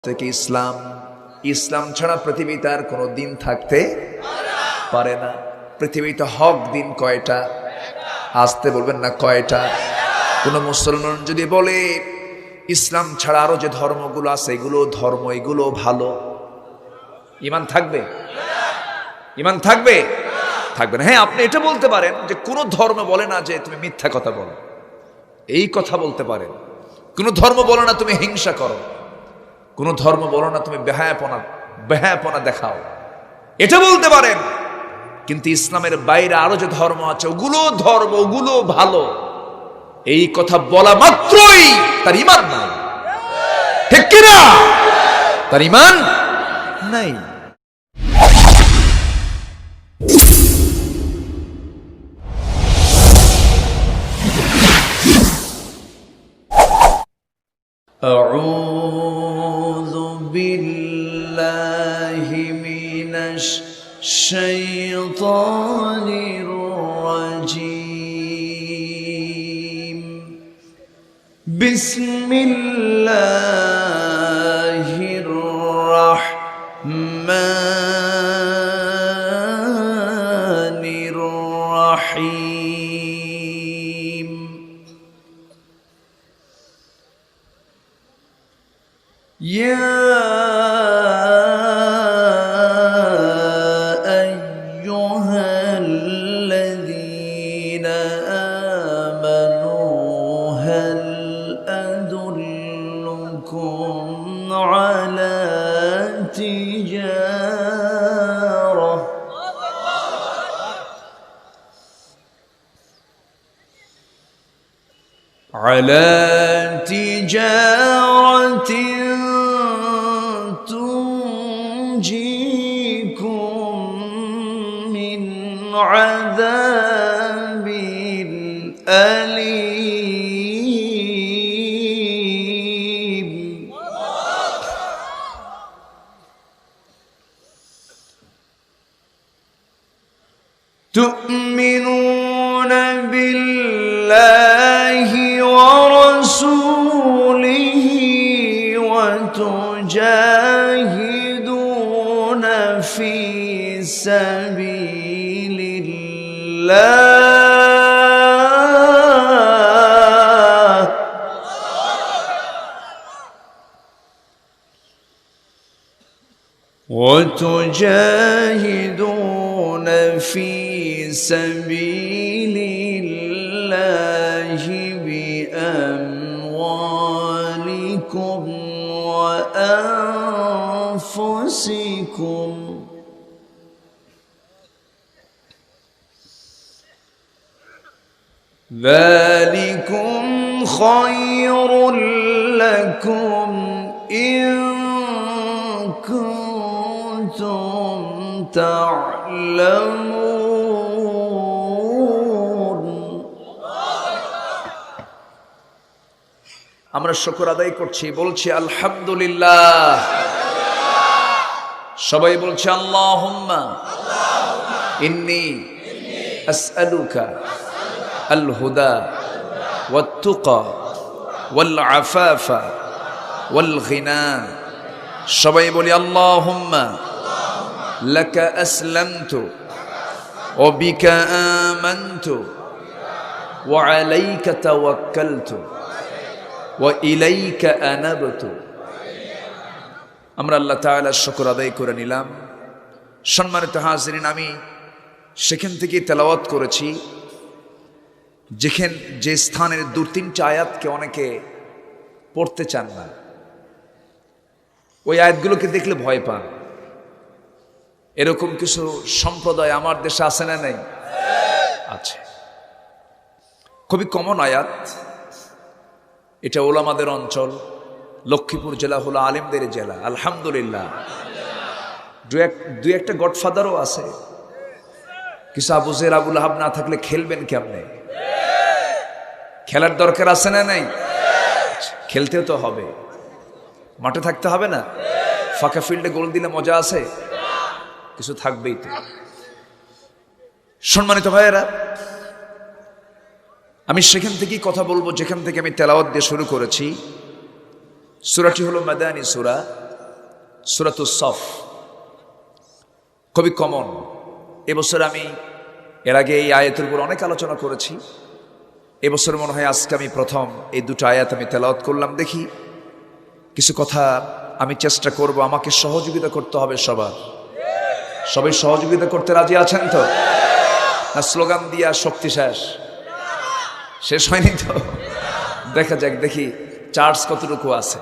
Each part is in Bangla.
থেকে ইসলাম, ইসলাম ছাড়া পৃথিবীতে আর কোনো দিন থাকতে পারে না। পৃথিবীতে হক দিন কয়টা? আসতে বলবেন না কয়টা? কোন মুসলমান যদি বলে ইসলাম ছাড়া আরো যে ধর্মগুলো আছে এগুলো ধর্ম, এগুলো ভালো, ঈমান থাকবে? ঈমান থাকবে? থাকবে না। হ্যাঁ, আপনি এটা বলতে পারেন যে কোন ধর্ম বলে না যে তুমি মিথ্যা কথা বলো, এই কথা বলতে পারেন। কোন ধর্ম বলে না তুমি হিংসা করো, কোন ধর্ম বলো না তুমি বেহায়াপনা দেখাও, এটা বলতে পারেন। কিন্তু ইসলামের বাইরে আরো যে ধর্ম আছে ওগুলো ধর্ম, ওগুলো ভালো, এই কথা বলা মাত্রই তার ঈমান নাই। ঠিক কিনা? তার ঈমান নাই। أعوذ بالله من الشيطان الرجيم. بسم الله الرحمن الرحيم. يا أيها الذين آمنوا هل أدلكم على تجارة تنجيكم من عذاب أليم. تؤمنون بالله ورسوله وتجاهدون في سبيل الله بأموالكم وأنفسكم. ذلكم خير لكم إن كنتم تعلمون. আমরা শুকর আদায় করছি, বলছি আলহামদুলিল্লাহ। সবাই বলছে আল্লাহুম্মা ইন্নী আসআলুকা আল হুদা ওয়াত তুকা ওয়াল আফাফা ওয়াল গিনা। সবাই বলি আল্লাহুম্মা লাকা আসলামতু ওয়া বিকা আমানতু ওয়া আলাইকা তাওয়াক্কালতু ওয়া ইলাইকা আনাবতু। আমরা আল্লাহ তাআলার শুকর আদায় করে নিলাম। সম্মানিত হাজিরিন, আমি সেখান থেকে তেলাওয়াত করেছি যে স্থানের 2-3টা আয়াতকে অনেকে পড়তে চান না, ওই আয়াতগুলোকে দেখলে ভয় পান। এরকম কিছু সম্প্রদায় আমার দেশে আছে না নাই? আছে। খুবই কমন আয়াত। এটা ওলামাদের অঞ্চল। লক্ষ্মীপুর জেলা হলো আলেমদের জেলা, আলহামদুলিল্লাহ। দু একটা গডফাদারও আছে। কিছু আবু জের আবুল আহাব না থাকলে খেলবেন কেমনে? খেলার দরকার আছে না নাই? খেলতেও তো হবে, মাঠে থাকতে হবে না? ফাঁকা ফিল্ডে গোল দিলে মজা আছে? কিছু থাকবেই তো। সম্মানিত ভাইয়েরা, আমি সেখান থেকেই কথা বলবো যেখান থেকে আমি তেলাওয়াত দিয়ে শুরু করেছি। সূরাটি হলো মাদানী সূরা। সূরাতুস সফ, খুবই কমন। এবছর আমি এর আগে এই আয়াতের উপর অনেক আলোচনা করেছি। এবছর মনে হয় আজকে আমি প্রথম এই দুটো আয়াত আমি তেলাওয়াত করলাম। দেখি কিছু কথা আমি চেষ্টা করব, আমাকে সহযোগিতা করতে হবে সবার। সবাই সহযোগিতা করতে রাজি আছেন তো? না স্লোগান দিয়া শক্তি শেষ হয়নি তো? দেখা যাক, দেখি চার্জ কতটুকু আছে।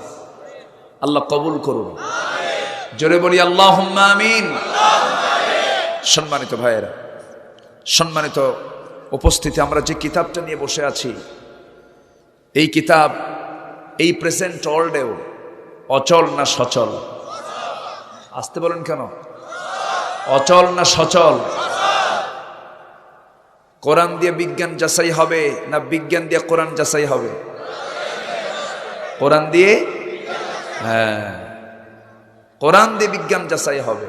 আল্লাহ কবুল করুন, জোরে বলি আল্লাহুম্মা আমিন। সম্মানিত ভাইয়েরা, সম্মানিত উপস্থিতি, আমরা যে কিতাবটা নিয়ে বসে আছি, এই কিতাব এই প্রেজেন্ট ওয়ার্ল্ডেও অচল না সচল? আসতে বলেন কেন? অচল না সচল? কোরআন দিয়ে বিজ্ঞান যাচাই হবে না বিজ্ঞান দিয়ে কোরআন যাচাই হবে? কোরআন দিয়ে, হ্যাঁ, কোরআন দিয়ে বিজ্ঞান যাচাই হবে।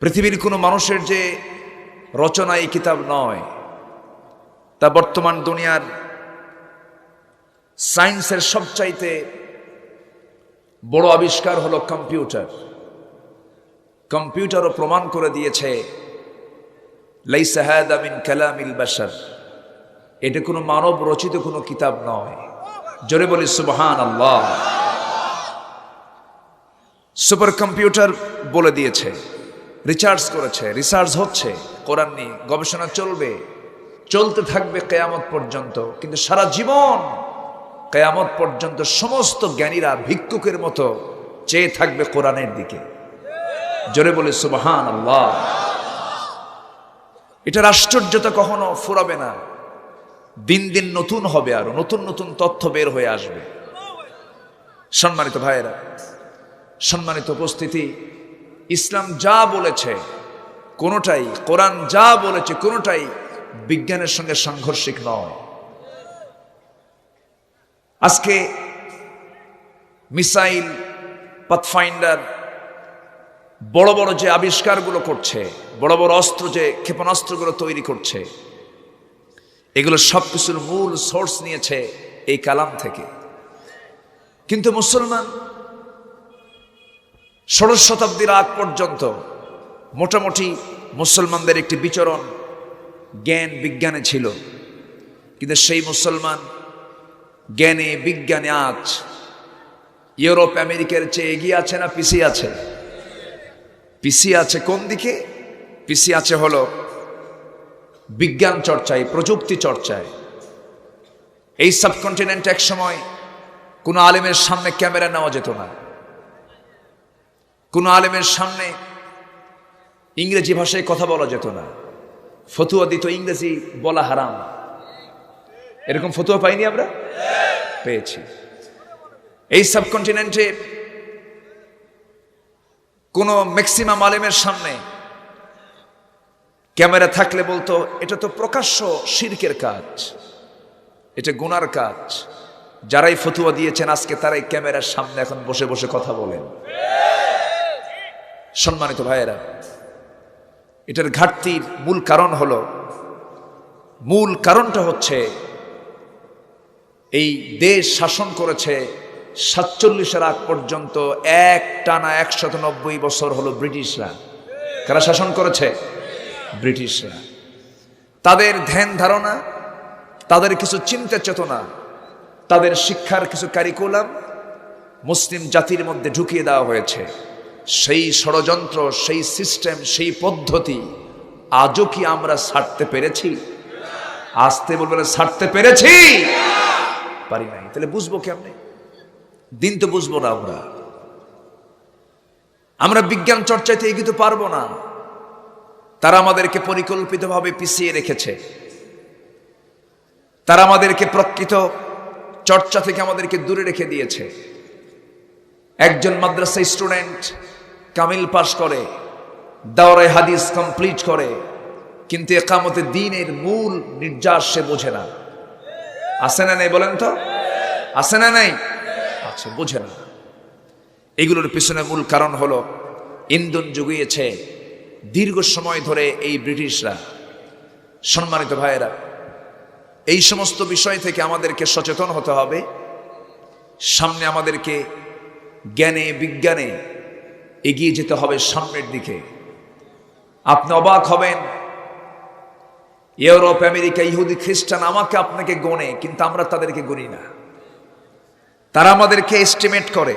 পৃথিবীর কোনো মানুষের যে রচনা এই কিতাব নয়, তা বর্তমান দুনিয়ার সায়েন্সের সবচাইতে বড় আবিষ্কার হলো কম্পিউটার। কম্পিউটারও প্রমাণ করে দিয়েছে লাইসা হাদা মিন কালামিল বাশার, এটা কোনো মানব রচিত কোনো কিতাব নয়। জোরে বলি সুবহানাল্লাহ। সুপার কম্পিউটার বলে দিয়েছে, রিসার্চ করেছে, রিসার্চ হচ্ছে কোরআন নিয়ে, গবেষণা চলবে, চলতে থাকবে কিয়ামত পর্যন্ত। কিন্তু সারা জীবন কিয়ামত পর্যন্ত সমস্ত জ্ঞানীরা ভিক্ষুকের মতো চেয়ে থাকবে কোরআনের দিকে। জোরে বলে সুবহানাল্লাহ। এটার আশ্চর্যতা কখনো ফুরাবে না, দিন দিন নতুন হবে, আরো নতুন নতুন তথ্য বের হয়ে আসবে। সম্মানিত ভাইয়েরা, সম্মানিত উপস্থিতি, ইসলাম যা বলেছে কোনোটাই, কোরআন যা বলেছে কোনোটাই বিজ্ঞানের সঙ্গে সাংঘর্ষিক নয়। আজকে মিসাইল, পাথফাইন্ডার, বড় বড় যে আবিষ্কারগুলো করছে, বড় বড় অস্ত্র, যে ক্ষেপণাস্ত্রগুলো তৈরি করছে, এগুলো সবকিছুর মূল সোর্স নিয়েছে এই কালাম থেকে। কিন্তু মুসলমান ষোড়শ শতাব্দীর আগ পর্যন্ত মোটামুটি মুসলমানদের একটি বিচরণ জ্ঞান বিজ্ঞানে ছিল। কিন্তু সেই মুসলমান জ্ঞানে বিজ্ঞানে আজ ইউরোপ আমেরিকার চেয়ে এগিয়ে আছে না পিছিয়ে আছে? পিছিয়ে আছে। কোন দিকে পিছিয়ে আছে? হলো বিজ্ঞান চর্চায়, প্রযুক্তি চর্চায়। এই সাবকন্টিনেন্ট এক সময় কোনো আলেমের সামনে ক্যামেরা নেওয়া যেত না, কোনো আলেমের সামনে ইংরেজি ভাষায় কথা বলা যেত না, ফতুয়া দিত ইংরেজি বলা হারাম। এরকম ফতুয়া পাইনি আমরা? পেয়েছি। এই সাবকন্টিনেন্টে কোন ম্যাক্সিমাম আলেমের সামনে ক্যামেরা থাকলে বলতো এটা তো প্রকাশ্য শিরকের কাজ, এটা গুনার কাজ। যারাই ফতুয়া দিয়েছেন আজকে তারাই ক্যামেরার সামনে এখন বসে বসে কথা বলেন। সম্মানিত ভাইয়েরা, এটার ঘাটতির মূল কারণ হলো, মূল কারণটা হচ্ছে এই দেশ শাসন করেছে 47-এর আগ পর্যন্ত এক টানা 190 বছর হলো ব্রিটিশরা। কারা শাসন করেছে? ব্রিটিশরা। তাদের ধ্যান ধারণা, তাদের কিছু চিন্তা চেতনা, তাদের শিক্ষার কিছু কারিকুলাম মুসলিম জাতির মধ্যে ঢুকিয়ে দেওয়া হয়েছে। সেই ষড়যন্ত্র, সেই সিস্টেম, সেই পদ্ধতি আজও কি আমরা ছাড়তে পেরেছি? আসতে বলবেন, ছাড়তে পেরেছি? পারি নাই। তাহলে বুঝবো কেমনে? দিন তো বুঝবো না আমরা বিজ্ঞান চর্চাতে এগিয়ে তো পারবো না। তারা আমাদেরকে পরিকল্পিতভাবে পিছিয়ে রেখেছে, তারা আমাদেরকে প্রকৃত চর্চা থেকে আমাদেরকে দূরে রেখে দিয়েছে। একজন মাদ্রাসা স্টুডেন্ট কামিল পাশ করে, দাওরায়ে হাদিস কমপ্লিট করে, কিন্তু একামতে দ্বীনের মূল নির্যাস সে বোঝে না। আছে না নেই বলেন তো? আছে না নাই? আচ্ছা, বোঝে না। এগুলোর পিছনে মূল কারণ হলো ইন্ধন জুগিয়েছে দীর্ঘ সময় ধরে এই ব্রিটিশরা। সম্মানিত ভাইয়েরা, এই সমস্ত বিষয় থেকে আমাদেরকে সচেতন হতে হবে। সামনে আমাদেরকে জ্ঞানে বিজ্ঞানে এগিয়ে যেতে হবে সামনের দিকে। আপনি অবাক হবেন, ইউরোপ, আমেরিকা, ইহুদি, খ্রিস্টান আমাকে আপনাকে গণে, কিন্তু আমরা তাদেরকে গণি না। তারা আমাদেরকে এস্টিমেট করে,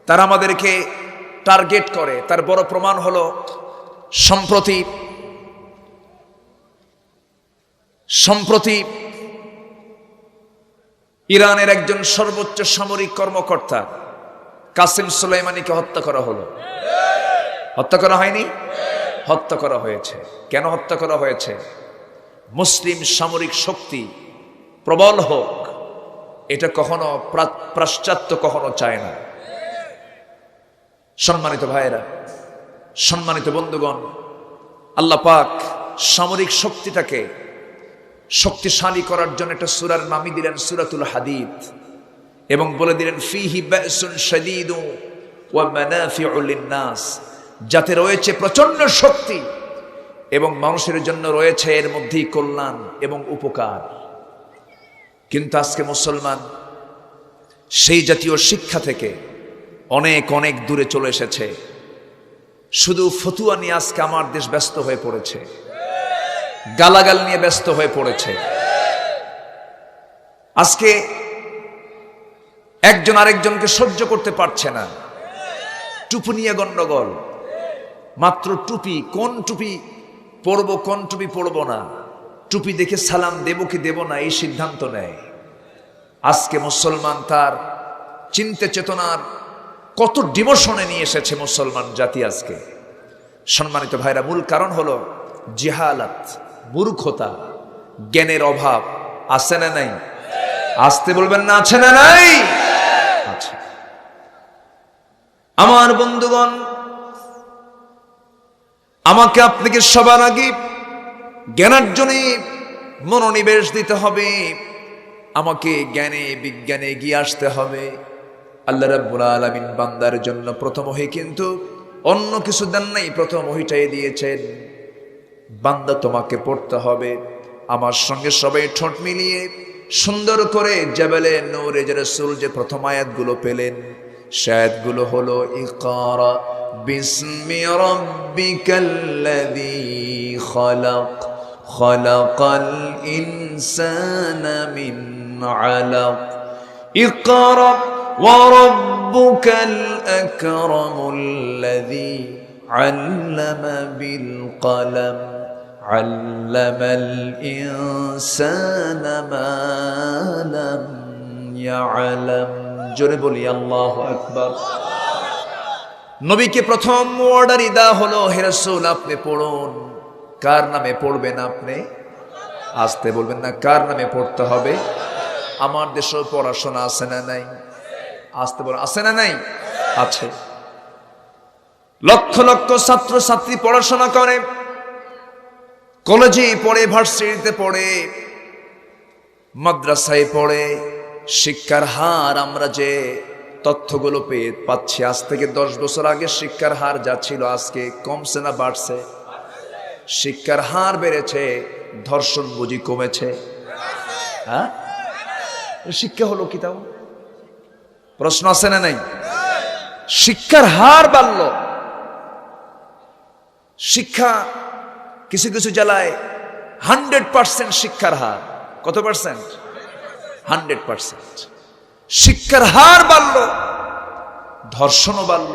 তারা আমাদেরকে টার্গেট করে। তার বড় প্রমাণ হলো সম্প্রতি ইরানের একজন সর্বোচ্চ সামরিক কর্মকর্তা কাসেম সুলাইমানিকে হত্যা করা হলো। হত্যা করা হয়নি? হত্যা করা হয়েছে। কেন হত্যা করা হয়েছে? মুসলিম সামরিক শক্তি প্রবল হোক, এটা কখনো পাশ্চাত্য কখনো চায় না। সম্মানিত ভাইয়েরা, সম্মানিত বন্ধুগণ, আল্লাহ পাক সামরিক শক্তিটাকে শক্তিশালী করার জন্য একটা সূরার নামই দিলেন সূরাতুল হাদীদ, এবং বলে দিলেন ফিহি বা'সুন শাদীদু ওয়া মানাফিউ লিন-নাস, যাতে রয়েছে প্রচন্ড শক্তি এবং মানুষের জন্য রয়েছে এর মধ্যেই কল্যাণ এবং উপকার। কিন্তু আজকে মুসলমান সেই জাতীয় শিক্ষা থেকে অনেক অনেক দূরে চলে এসেছে। শুধু ফতুয়া নিয়ে আজকে আমার দেশ ব্যস্ত হয়ে পড়েছে, গালাগাল নিয়ে ব্যস্ত হয়ে পড়েছে। আজকে একজন আরেকজনকে সহ্য করতে পারছে না। টুপি নিয়ে গন্ডগোল, মাত্র টুপি, কোন টুপি পরবো কোন টুপি পরবো না, টুপি দেখে সালাম দেব কি দেব না এই সিদ্ধান্ত নেয়। আজকে মুসলমান তার চিন্তা চেতনার কত ডিমোশনে নিয়ে এসেছে মুসলমান জাতি আজকে। সম্মানিত ভাইরা, মূল কারণ হলো জিহালাত, মূর্খতা, জ্ঞানের অভাব। আছে না নাই? আসতে বলবেন না, আছে না নাই? আছে। আমার বন্ধুগণ, আমাকে আপনাকে সবার আগে জ্ঞানার্জনে মনোনিবেশ দিতে হবে। আমাকে জ্ঞানে বিজ্ঞানে এগিয়ে আসতে হবে। আল্লাহ রাব্বুল আলামিন বান্দার জন্য প্রথম ওহী কিন্তু অন্য কিছু দেন নাই, প্রথম ওহীটাই দিয়েছেন। বান্দা তোমাকে পড়তে হবে। আমার সঙ্গে সবাই ঠোঁট মিলিয়ে সুন্দর করে জাবালে নূরে যে রাসূল যে প্রথম আয়াতগুলো পেলেন, সে আয়াতগুলো হলো ইকরা বিসমি রাব্বিকাল্লাযী খালাক খালাকাল ইনসানা মিন আলাক ইকরা ওয়া রাব্বুকাল আকরামুল্লাযী আল্লামা বিল কলম আল্লামাল ইনসানা মা লাম ইয়ালাম। জোরে বলি আল্লাহু আকবার। নবীকে প্রথম অর্ডারই দেওয়া হলো, হে রাসূল আপনি পড়ুন। কার নামে পড়বেন আপনি? আসতে বলবেন না, কার নামে পড়তে হবে? আমার দেশেও পড়াশোনা আছে না নাই? আসতে বল, আছে না নাই? আছে। লক্ষ লক্ষ ছাত্র ছাত্রী পড়াশোনা করে, কলেজে পড়ে, ভার্সিটিতে পড়ে, মাদ্রাসায় পড়ে। শিক্ষার হার আমরা যে তথ্যগুলো পেয়ে পাচ্ছি, আজ থেকে 10 বছর আগে শিক্ষার হার যা ছিল আজকে কমছে না বাড়ছে? শিক্ষার হার বেড়েছে, ধর্ষণ বুঝি কমেছে? হ্যাঁ, শিক্ষা হলো কি তাও? প্রশ্ন আছে না নাই? শিক্ষার হার বাড়ল। শিক্ষা কিছু কিছু জেলায় 100% শিক্ষার হার। কত পার্সেন্ট? 100%। শিক্ষার হার বাড়ল, ধর্ষণও বাড়ল।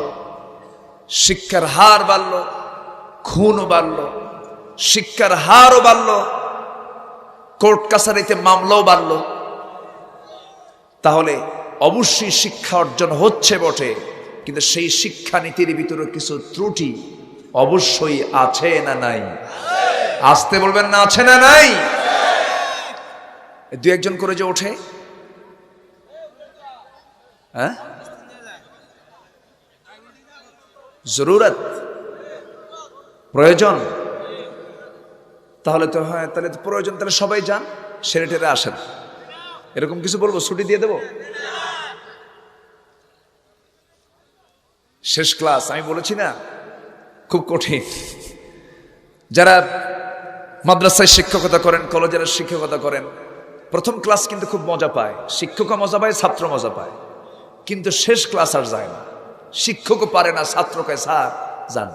শিক্ষার হার বাড়ল, খুনও বাড়ল। শিক্ষার হারও বাড়ল, কোর্ট কাছারিতে মামলাও বাড়ল। তাহলে অবশ্যই শিক্ষা অর্জন হচ্ছে বটে, কিন্তু সেই শিক্ষানীতির ভিতরে কিছু ত্রুটি অবশ্যই আছে না নাই? আসতে বলবেন না, আছে না নাই? দু একজন করে যে ওঠে, হ্যাঁ, জরুরত, প্রয়োজন। তাহলে তো হয়, তাহলে তো প্রয়োজন, তাহলে সবাই যান, সেরে টেরে আসেন। এরকম কিছু বলবো, ছুটি দিয়ে দেব? শেষ ক্লাস আমি বলেছি না, খুব কঠিন। যারা মাদ্রাসায় শিক্ষকতা করেন, কলেজের শিক্ষকতা করেন, প্রথম ক্লাস কিন্তু খুব মজা পায়। শিক্ষকও মজা পায়, ছাত্র মজা পায়। কিন্তু শেষ ক্লাস আর যায় না। শিক্ষকও পারে না, ছাত্রকে স্যার যান,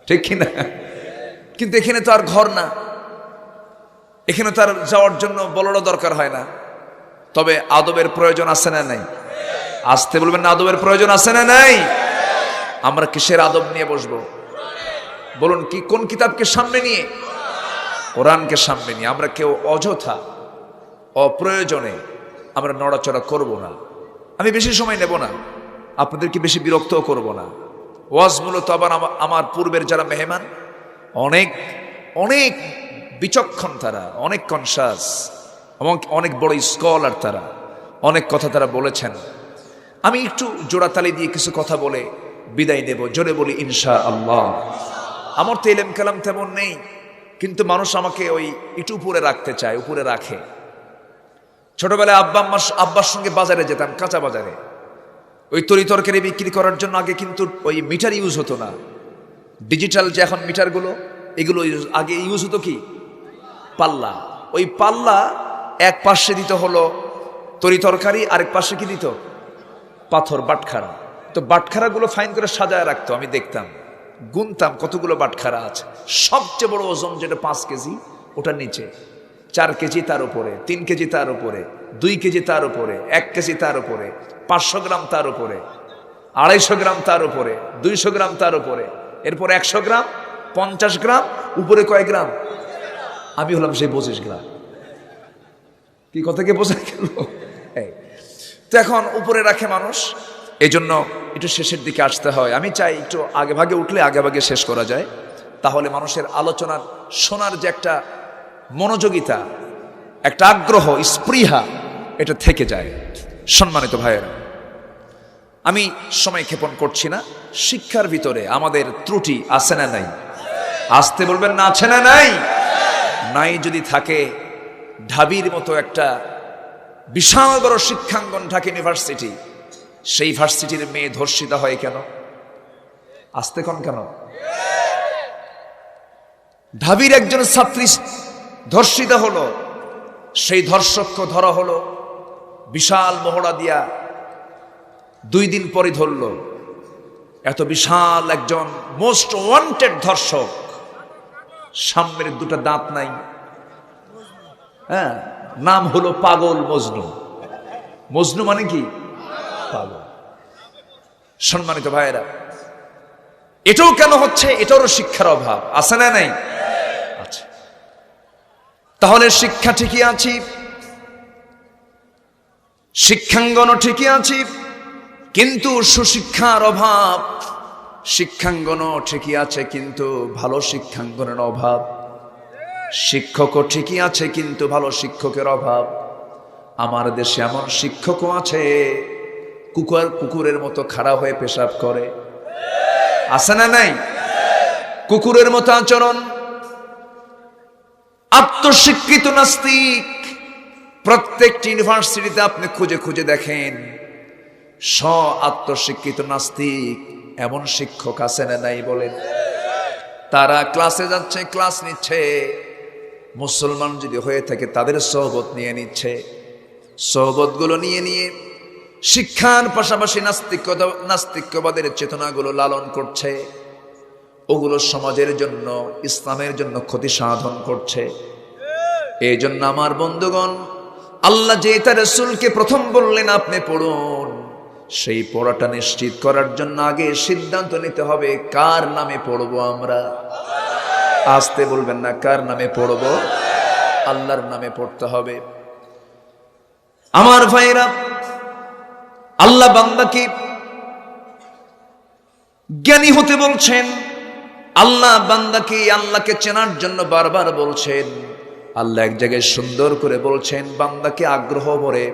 ঠিক কিনা? কিন্তু এখানে তো আর ঘর না, এখানে তো আর যাওয়ার জন্য বলারও দরকার হয় না। তবে আদবের প্রয়োজন আছে না নাই? আসতে বলবেন না, আদবের প্রয়োজন আছে না নাই? আমরা কিসের আদব নিয়ে বসবো বলুন? কি কোন কিতাবকে সামনে নিয়ে? কোরআনকে সামনে নিয়ে। আমরা কেউ অযথা অপ্রয়োজনে আমরা নড়াচড়া করব না। আমি বেশি সময় নেব না, আপনাদেরকে বেশি বিরক্তও করব না। ওয়াজ মূলত আবার আমার পূর্বের যারা মেহমান অনেক অনেক বিচক্ষণ, তারা অনেক কনসাস এবং অনেক বড় স্কলার, তারা অনেক কথা তারা বলেছেন। আমি একটু জোড়াতালি দিয়ে কিছু কথা বলে বিদায় নেব। জোরে বলি ইনশাআল্লাহ। আমার তো ইলম কালাম তেমন নেই, কিন্তু মানুষ আমাকে ওই একটু উপরে রাখতে চায়, উপরে রাখে। ছোটবেলায় আব্বার সঙ্গে বাজারে যেতাম, কাঁচা বাজারে। ওই তরিতরকারি বিক্রি করার জন্য আগে কিন্তু ওই মিটার ইউজ হতো না, ডিজিটাল যে এখন মিটারগুলো, এগুলো আগে ইউজ হতো কি পাল্লা। ওই পাল্লা এক পাশে দিত হলো তরিতরকারি, আরেক পাশে কি দিত? পাথর, বাটখারা। তো বাটখারাগুলো ফাইন করে সাজায় রাখতো। আমি দেখতাম, গুনতাম কতগুলো বাটখারা আছে। সবচেয়ে বড় ওজন যেটা 5 কেজি, ওটার নিচে 4 কেজি, তার উপরে 3 কেজি, তার উপরে 2 কেজি, তার উপরে 1 কেজি, তার উপরে 500 গ্রাম, তার উপরে 250 গ্রাম, তার উপরে 200 গ্রাম, তার উপরে এরপর 100 গ্রাম, 50 গ্রাম, উপরে কয় গ্রাম? আমি হলাম সেই 25 গ্রাম। কি কথা কে বোঝা গেল? তো এখন উপরে রাখে মানুষ, এই জন্য একটু শেষের দিকে আসতে হয়। আমি চাই একটু আগে ভাগে উঠলে আগে ভাগে শেষ করা যায়, তাহলে মানুষের আলোচনার শোনার যে একটা মনোযোগিতা, একটা আগ্রহ, স্পৃহা, এটা থেকে যায়। সম্মানিত ভাইয়েরা, আমি সময় ক্ষেপণ করছি না। শিক্ষার ভিতরে আমাদের ত্রুটি আছে না নাই? আসতে বলবেন না, আছে না নাই? নাই যদি থাকে, ঢাবির মতো একটা বিশাল বড় শিক্ষাঙ্গন ঢাকা ইউনিভার্সিটি, সেই ভার্সিটির মেয়ে ধর্ষিতা হয় কেন? আসতে কোন কেন? ঢাবির একজন ছাত্রী ধর্ষিতা হলো, সেই ধর্ষককে ধরা হলো, বিশাল মহড়া দিয়া 2 দিন পরে ধরল। এত বিশাল একজন মোস্ট ওয়ান্টেড ধর্ষক, সামনের 2টা দাঁত নাই, হ্যাঁ, নাম হলো পাগল মজনু। মজনু মানে কি? পাগল। সম্মানিত ভাইয়েরা, এটাও কেন হচ্ছে? এটারও শিক্ষার অভাব আছে না নাই? আচ্ছা, তাহলে শিক্ষা ঠিকই আছি, শিক্ষাঙ্গনও ঠিকই আছি, কিন্তু সুশিক্ষার অভাব। শিক্ষাঙ্গনও ঠিকই আছে, কিন্তু ভালো শিক্ষাঙ্গনের অভাব। শিক্ষকও ঠিকই আছে, কিন্তু ভালো শিক্ষকের অভাব। আমার দেশে এমন শিক্ষকও আছে কুকুরের মতো খাড়া হয়ে পেশাব করে, আছে না নাই? কুকুরের মতো আচরণ। আত্মশিক্ষিত নাস্তিক প্রত্যেকটি ইউনিভার্সিটিতে আপনি খুঁজে খুঁজে দেখেন, আত্মশিক্ষিত নাস্তিক এমন শিক্ষক আছে না নাই বলেন? তারা ক্লাসে যাচ্ছে, ক্লাস নিচ্ছে, মুসলমান যদি হয়ে থাকে তাদের সোহবত নিয়ে নিচ্ছে, সোহবতগুলো নিয়ে নিয়ে শিক্ষার পাশাপাশি নাস্তিক্যবাদের চেতনাগুলো লালন করছে। ওগুলো সমাজের জন্য, ইসলামের জন্য ক্ষতি সাধন করছে। এই জন্য আমার বন্ধুগণ, আল্লাহ যে তার রাসূলকে প্রথম বললেন আপনি পড়ুন, সেই পড়াটা নিশ্চিত করার জন্য আগে সিদ্ধান্ত নিতে হবে কার নামে পড়বো আমরা। আসতে বলবেন না, কার নামে পড়বো? আল্লাহর নামে পড়তে হবে। আমার ভাইরা, আল্লাহ বান্দাকে জ্ঞানী হতে বলছেন। আল্লাহ বান্দাকে আল্লাহকে চেনার জন্য বারবার বলছেন। আল্লাহ এক জায়গায় সুন্দর করে বলছেন, বান্দাকে আগ্রহ ভরে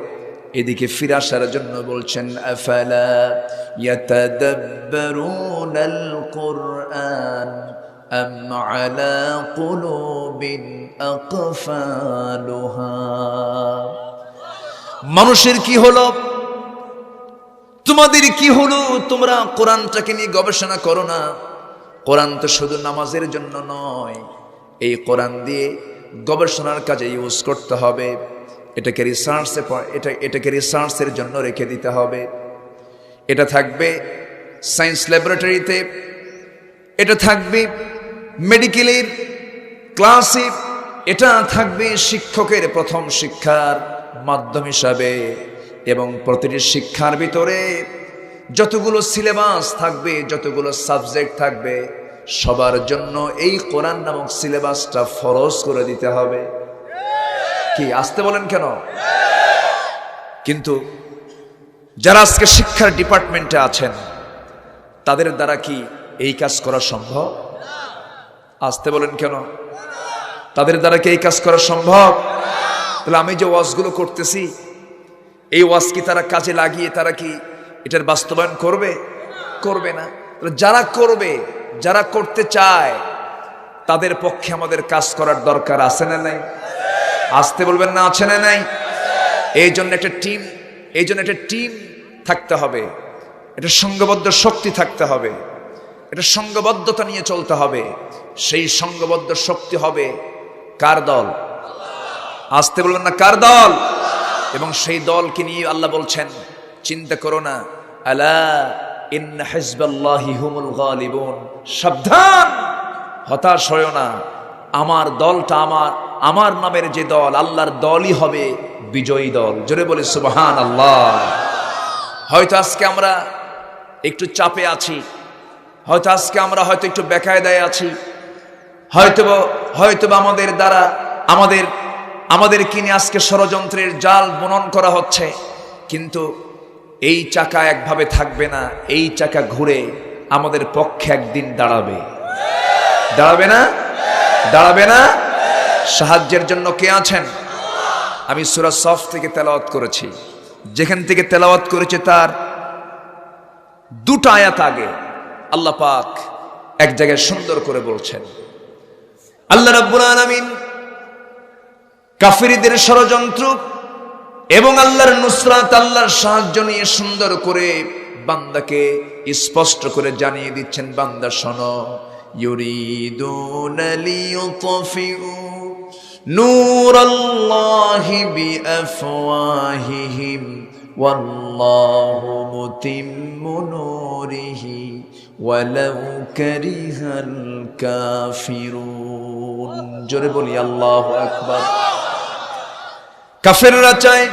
এদিকে ফিরে আসার জন্য বলছেন, আফালা ইয়াতাদাব্বারুনাল কুরআন আম আলা কুলুবিন আকফালুহা। মানুষের কি হলো, তোমাদের কি হলো? তোমরা কোরআনটাকে নিয়ে গবেষণা করো না। কোরআন তো শুধু নামাজের জন্য নয়, এই কোরআন দিয়ে গবেষণার কাজে ইউজ করতে হবে। এটাকে রিসার্চের জন্য রেখে দিতে হবে। এটা থাকবে সায়েন্স ল্যাবরেটরিতে, এটা থাকবে মেডিকেলের ক্লাসে, এটা থাকবে শিক্ষকের প্রথম শিক্ষার মাধ্যম হিসাবে। এবং প্রতিটি শিক্ষার ভিতরে যতগুলো সিলেবাস থাকবে, যতগুলো সাবজেক্ট থাকবে, সবার জন্য এই কোরআন নামক সিলেবাসটা ফরজ করে দিতে হবে। কি আসতে বলেন কেন? কিন্তু যারা আজকে শিক্ষার ডিপার্টমেন্টে আছেন তাদের দ্বারা কি এই কাজ করা সম্ভব? আসতে বলেন কেন? তাদের দ্বারা কি এই কাজ করা সম্ভব? তাহলে আমি যে ওয়াজগুলো করতেছি, এই ওয়াজ কি তারা কাজে লাগিয়ে তারা কি এটার বাস্তবায়ন করবে? করবে না। যারা করবে, যারা করতে চায়, তাদের পক্ষে আমাদের কাজ করার দরকার আছে না নাই? আসতে বলবেন না, আছে না নাই? এই জন্য একটা টিম থাকতে হবে, এটা সংঘবদ্ধ শক্তি থাকতে হবে, এটা সংঘবদ্ধতা নিয়ে চলতে হবে। সেই সংঘবদ্ধ শক্তি হবে কার দল? আসতে বলবেন না, কার দল? এবং সেই দলকে নিয়ে আল্লাহ বলছেন, চিন্তা করো না, আলা ইন্না হিজবাল্লাহি হুমুল গালিবুন, সাবধান, হতাশ হয়ো না, আমার দলটা, আমার নামের যে দল, আল্লাহর দলই হবে বিজয়ী দল। জোরে বলে সুবহানাল্লাহ। হয়তো আজকে আমরা একটু চাপে আছি, হয়তো আজকে আমরা হয়তো একটু বেকায়দায় আছি, হয়তো আমাদের দ্বারা আমাদের কিনে আজকে ষড়যন্ত্রের জাল বুনন করা হচ্ছে। কিন্তু এই চাকা একভাবে থাকবে না, এই চাকা ঘুরে আমাদের পক্ষে একদিন দাঁড়াবে। দাঁড়াবে না? দাঁড়াবে না? সাহায্যের জন্য কে আছেন? আমি সূরা সফ থেকে তেলাওয়াত করেছি, যেখান থেকে তেলাওয়াত করেছে তার দুটো আয়াত আগে আল্লাহ পাক এক জায়গায় সুন্দর করে বলছেন, আল্লাহ রাব্বুল আলামিন কাফিরদের ষড়যন্ত্র এবং আল্লাহর নুসরাত, আল্লাহর সাহায্য নিয়ে সুন্দর করে বান্দাকে স্পষ্ট করে জানিয়ে দিচ্ছেন, বান্দা শোনো, ইউরিদুনা লিইউতফিউ নূরাল্লাহি বিআফওয়াহিহিম ওয়াল্লাহু মুতিম্মু নূরিহি ওয়ালাউ কারিহাল কাফিরুন। জোরে বলি আল্লাহু আকবার। কাফেররা চায়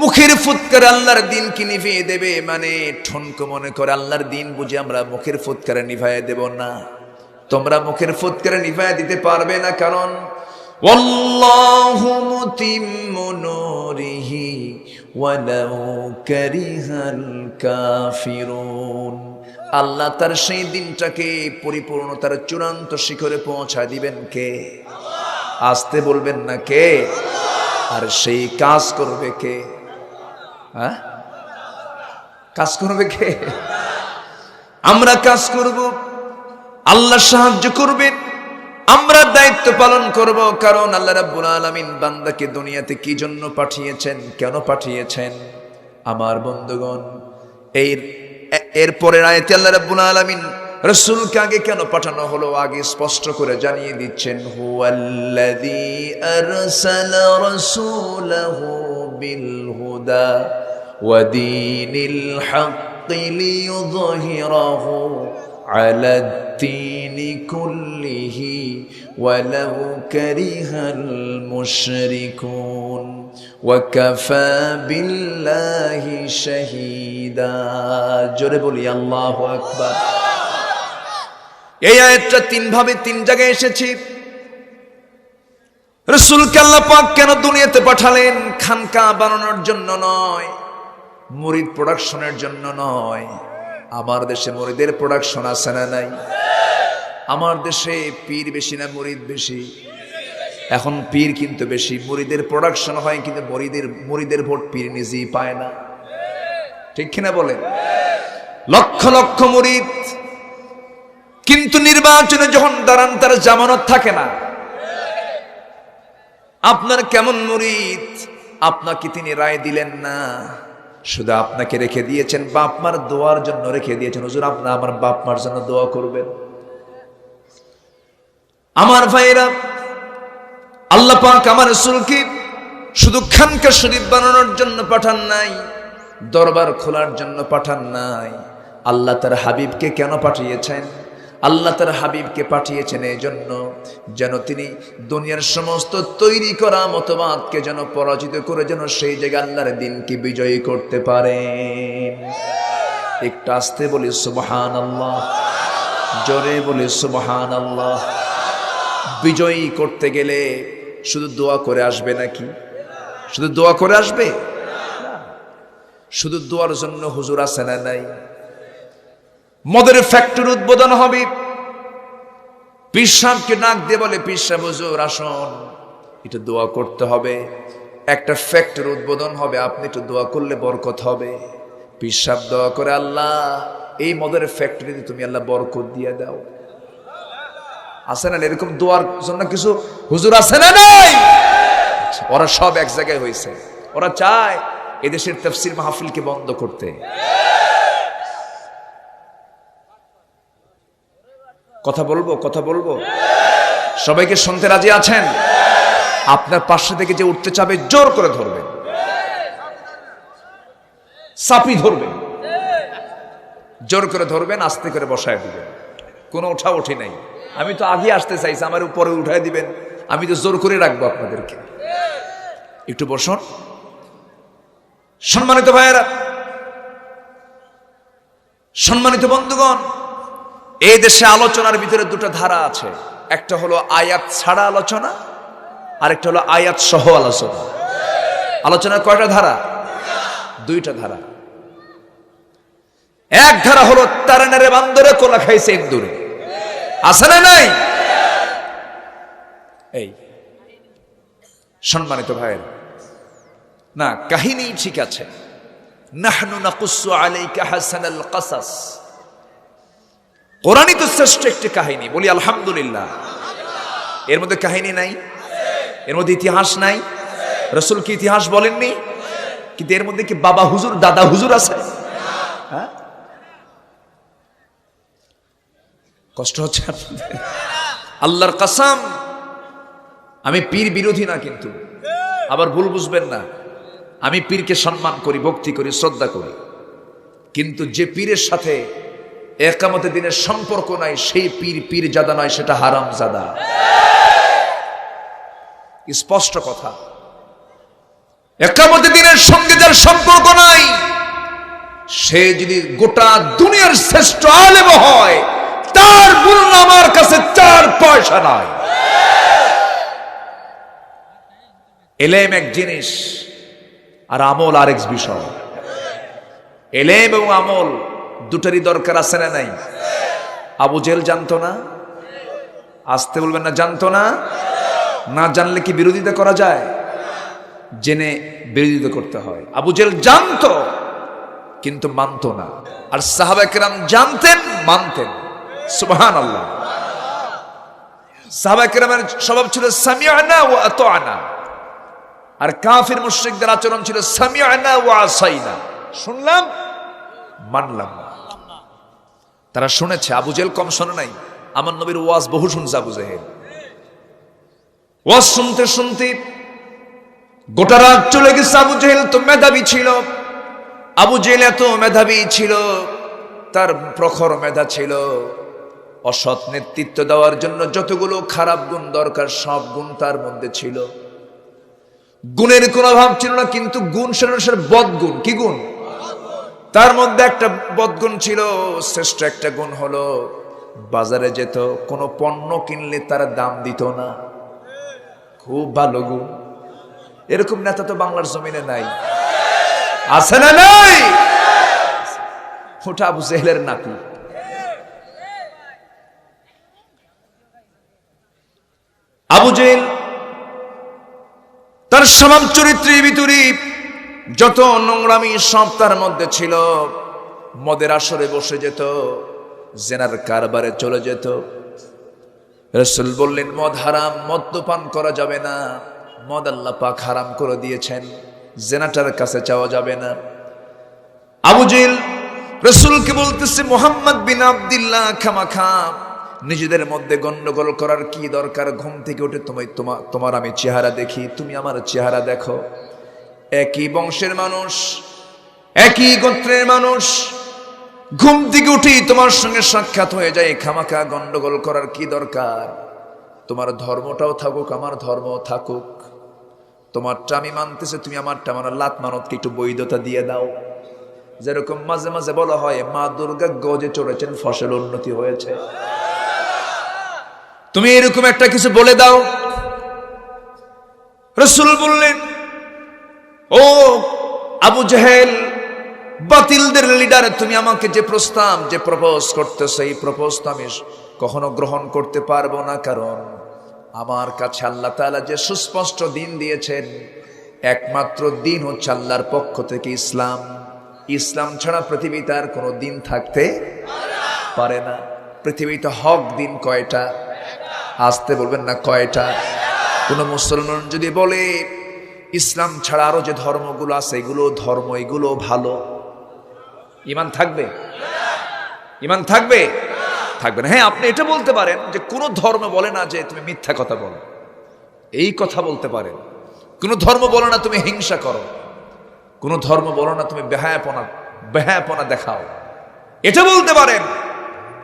মুখের ফুৎকারে আল্লাহর দ্বীনকে নিভিয়ে দেবে, মানে ঠনকো মনে করে আল্লাহর দ্বীন বুঝে আমরা মুখের ফুৎকারে নিভাইয়ে দেব না। তোমরা মুখের ফুৎকারে নিভাইয়ে দিতে পারবে না, কারণ ওয়াল্লাহু মুতিম্মু নূরিহি ওয়ালাউ কারিহাল কাফিরুন। আল্লাহ তার সেই দিনটাকে পরিপূর্ণতার চূড়ান্ত শিখরে পৌঁছায় দিবেন কে? আসতে বলবেন না, কে? আর সেই কাজ করবে কে? হ্যাঁ, কাজ করবে কে? আমরা কাজ করব, আল্লাহ সাহায্য করবেন, আমরা দায়িত্ব পালন করব। কারণ আল্লাহ রাব্বুল আলামিন বান্দাকে দুনিয়াতে কি জন্য পাঠিয়েছেন, কেন পাঠিয়েছেন? আমার বন্ধুগণ, এর পরের আয়াতে আল্লাহ রাব্বুল আলামিন রাসূলকে আগে কেন পাঠানো হলো আগে স্পষ্ট করে জানিয়ে দিচ্ছেন, হুয়াল্লাযী আরসালা রাসূলাহু বিল হুদা ওয়া দীনিল হাক্কি লিইয়ুযহিরাহু আলাদ-দীনি কুল্লিহি ওয়ালাউ কারিহাল মুশরিকুন ওয়া কাফা বিল্লাহি শাহীদা। জোরে বলি আল্লাহু আকবার। এই আয়াতটা তিন ভাবে তিন জায়গায় এসেছে। রাসূলকে আল্লাহ পাক কেন দুনিয়াতে পাঠালেন? খানকা বানানোর জন্য নয়, মুরিদ প্রোডাকশনের জন্য নয়। আমার দেশে মুরিদের প্রোডাকশন আছে না নাই? আমার দেশে পীর বেশি না মুরিদ বেশি? এখন পীর কিন্তু বেশি, মুরিদের প্রোডাকশন হয়, কিন্তু মুরিদের ভোট পীর নিজেই পায় না। ঠিক কিনা বলেন? লক্ষ লক্ষ মুরিদ, কিন্তু নির্বাচনে যখন দাঁড়ান তার জামানত থাকে না। আপনার কেমন মুরিদ? আপনাকে তিনি রায় দিলেন না, শুধু আপনাকে রেখে দিয়েছেন বাপ মার দোয়ার জন্য রেখে দিয়েছেন। হুজুর আপনি আমার বাপ মার জন্য দোয়া করবেন। আমার ভাইরা, আল্লাহ পাক আমার রাসূলকে শুধু খানকা শরীফ বানানোর জন্য পাঠান নাই, দরবার খোলার জন্য পাঠান নাই। আল্লাহ তার হাবিবকে কেন পাঠিয়েছেন? আল্লাহ তার হাবিবকে পাঠিয়েছেন এই জন্য যেন তিনি দুনিয়ার সমস্ত তৈরি করা মতবাদকে যেন পরাজিত করে যেন সেই জায়গায় আল্লাহর দ্বীনকে বিজয়ী করতে পারেন। একটু আস্তে বলি সুবহানাল্লাহ, জোরে বলি সুবহানাল্লাহ। বিজয়ী করতে গেলে শুধু দোয়া করে আসবে নাকি? শুধু দোয়া করে আসবে? শুধু দোয়ার জন্য হুজুর আছে না নাই? মদের ফ্যাক্টরি উদ্বোধন হবে, পীর সাহেবকে ডাক দিয়ে বলে পীর সাহেব হুজুর আসুন, একটু দোয়া করতে হবে, একটা ফ্যাক্টরি উদ্বোধন হবে, আপনি একটু দোয়া করলে বরকত হবে। পীর সাহেব দোয়া করে, আল্লাহ এই মদের ফ্যাক্টরিতে তুমি আল্লাহ বরকত দিয়ে দাও। আছে না এরকম দোয়ার জন্য কিছু হুজুর আছে না নাই? ওরা সব এক জায়গায় হয়েছে, ওরা চায় এদেশের তাফসীর মাহফিলকে বন্ধ করতে। কথা বলবো, কথা বলবো, সবাইকে শুনতে রাজি আছেন? আপনার পাশে থেকে যে উঠতে চাবে জোর করে ধরবেন, চাপি ধরবেন, জোর করে ধরবেন, আস্তে করে বসায় দিবেন, কোনো ওঠা ওঠি নাই। আমি তো আগে আসতে চাইছি, আমার উপরে উঠায় দিবেন, আমি তো জোর করে রাখবো আপনাদেরকে। একটু বসুন। সম্মানিত ভাইয়েরা, সম্মানিত বন্ধুগণ, এই দেশে আলোচনার ভিতরে দুটো ধারা আছে, একটা হলো আয়াত ছাড়া আলোচনা, আরেকটা হলো আয়াত সহ আলোচনা। আলোচনার কয়টা ধারা? দুইটা ধারা। এক ধারা হলো তারানারে বান্দরে কোলা খাইছে ইন্দুরে, আছে না নাই? এই সম্মানিত ভাইয়েরা, না কাহিনী ঠিক আছে, নাহনু নাকুসু আলাইকা হাসানাল কাসাস, কোরআনই তো শ্রেষ্ঠ একটি কাহিনী, বলি আলহামদুলিল্লাহ। এর মধ্যে কাহিনী নাই, এর মধ্যে ইতিহাস নাই, রাসূল কি ইতিহাস বলেননি? কিন্তু এর মধ্যে কি বাবা হুজুর দাদা হুজুর আছে? হ্যাঁ, কষ্ট হচ্ছে আপনাদের? আল্লাহর কসম, আমি পীর বিরোধী না, কিন্তু আবার ভুল বুঝবেন না, আমি পীরকে সম্মান করি, ভক্তি করি, শ্রদ্ধা করি, কিন্তু যে পীরের সাথে একামতের দিনের সম্পর্ক নাই সেই পীর পীর জাদা নয়, সেটা হারাম জাদা। স্পষ্ট কথা। একামতের দিনের সঙ্গে যার সম্পর্ক নাই, সে যদি গোটা দুনিয়ার শ্রেষ্ঠ আলেম হয়, তার মূল্য আমার কাছে 4 পয়সা নাই। এলেম এক জিনিস আর আমল আরেক বিষয়। এলেম এবং আমল দুটারই দরকার আছে না নাই? আবু জেল জানতো না? আসতে বলবেন না, জানতো না? না জানলে কি বিরোধিতা করা যায়? জেনে বিরোধিতা করতে হয়। আবু জেল জানতো কিন্তু মানতো না, আর সাহাবা কেরাম জানতেন, মানতেন। সুবহানাল্লাহ। সাহাবা কেরামের স্বভাব ছিল সামিআনা ওয়া আতা'না, আর কাফির মুশরিকদের আচরণ ছিল সামিআনা ওয়া আসাইনা, শুনলাম মানলাম না। তারা শুনেছে, আবু জেহেল কম শোনে নাই। আমার নবীর ওয়াজ বহু শুনছে আবু জেহেল। ওয়াজ শুনতে শুনতে গোটা রাত চলে গেছে। আবু জেহেল তো মেধাবী ছিল, আবু জেহেল এত মেধাবী ছিল, তার প্রখর মেধা ছিল। অসৎ নেতৃত্ব দেওয়ার জন্য যতগুলো খারাপ গুণ দরকার সব গুণ তার মধ্যে ছিল। গুণের কোনো অভাব ছিল না, কিন্তু গুণ সেটা বদগুণ। কি গুণ? তার মধ্যে একটা বদগুণ ছিল, শ্রেষ্ঠ একটা গুণ হলো বাজারে যেত, কোনো পণ্য কিনলে তার দাম দিত না। খুব ভালো গুণ। এরকম নেতা তো বাংলার জমিনে নাই, আছে না নাই? ওটা আবু জেহেলের নাতি। আবু জেহেল তার স্বভাব চরিত্রের ভিতরে যত নোংরামি সব তার মধ্যে ছিল। মদের আসরে বসে যেত, জেনার কারবারে চলে যেত। রাসূল বললেন মদ হারাম, মদ্যপান করা যাবে না, মদ আল্লাহ পাক হারাম করে দিয়েছেন, জেনাটার কাছে চাওয়া যাবে না। আবু জেহেল রাসূলকে বলতেছে, মুহাম্মদ বিন আব্দুল্লাহ, খামাখা নিজেদের মধ্যে গন্ডগোল করার কি দরকার? ঘুম থেকে উঠে তোমার আমি চেহারা দেখি, তুমি আমার চেহারা দেখো, একই বংশের মানুষ, একই গোত্রের মানুষ, ঘুম থেকে উঠেই তোমার সঙ্গে সাক্ষাৎ হয়ে যায়, খামাখা গন্ডগোল করার কি দরকার? তোমার ধর্মটাও থাকুক, আমার ধর্ম থাকুক, তোমারটা আমি মানতেছি, তুমি আমারটা আমার লাত মানতকে একটু বৈধতা দিয়ে দাও। যেরকম মাঝে মাঝে বলা হয় মা দুর্গা গজে চড়েছেন, ফসল উন্নতি হয়েছে, তুমি এরকম একটা কিছু বলে দাও। রাসূল বললেন, ও আবু জেহেল, বাতিলদের লিডার, তুমি আমাকে যে প্রপোজ করতেছো, এই প্রপোজ তো আমি কখনো গ্রহণ করতে পারবো না, কারণ আমার কাছে আল্লাহ তাআলা যে সুস্পষ্ট দিন দিয়েছেন, একমাত্র দিন হচ্ছে আল্লাহর পক্ষ থেকে ইসলাম। ইসলাম ছাড়া পৃথিবীতে আর কোনো দিন থাকতে পারে না। পৃথিবীতে হক দিন কয়টা? আসতে বলবেন না কয়টা? কোন মুসলমান যদি বলে ইসলাম ছাড়া আরো যে ধর্মগুলো আছে এগুলো ধর্ম, এগুলো ভালো, ঈমান থাকবে? ঈমান থাকবে? থাকবে না। হ্যাঁ, আপনি এটা বলতে পারেন যে কোন ধর্ম বলে না যে তুমি মিথ্যা কথা বলো, এই কথা বলতে পারেন। কোন ধর্ম বলে না তুমি হিংসা করো, কোন ধর্ম বলে না তুমি বেহায়াপনা দেখাও, এটা বলতে পারেন।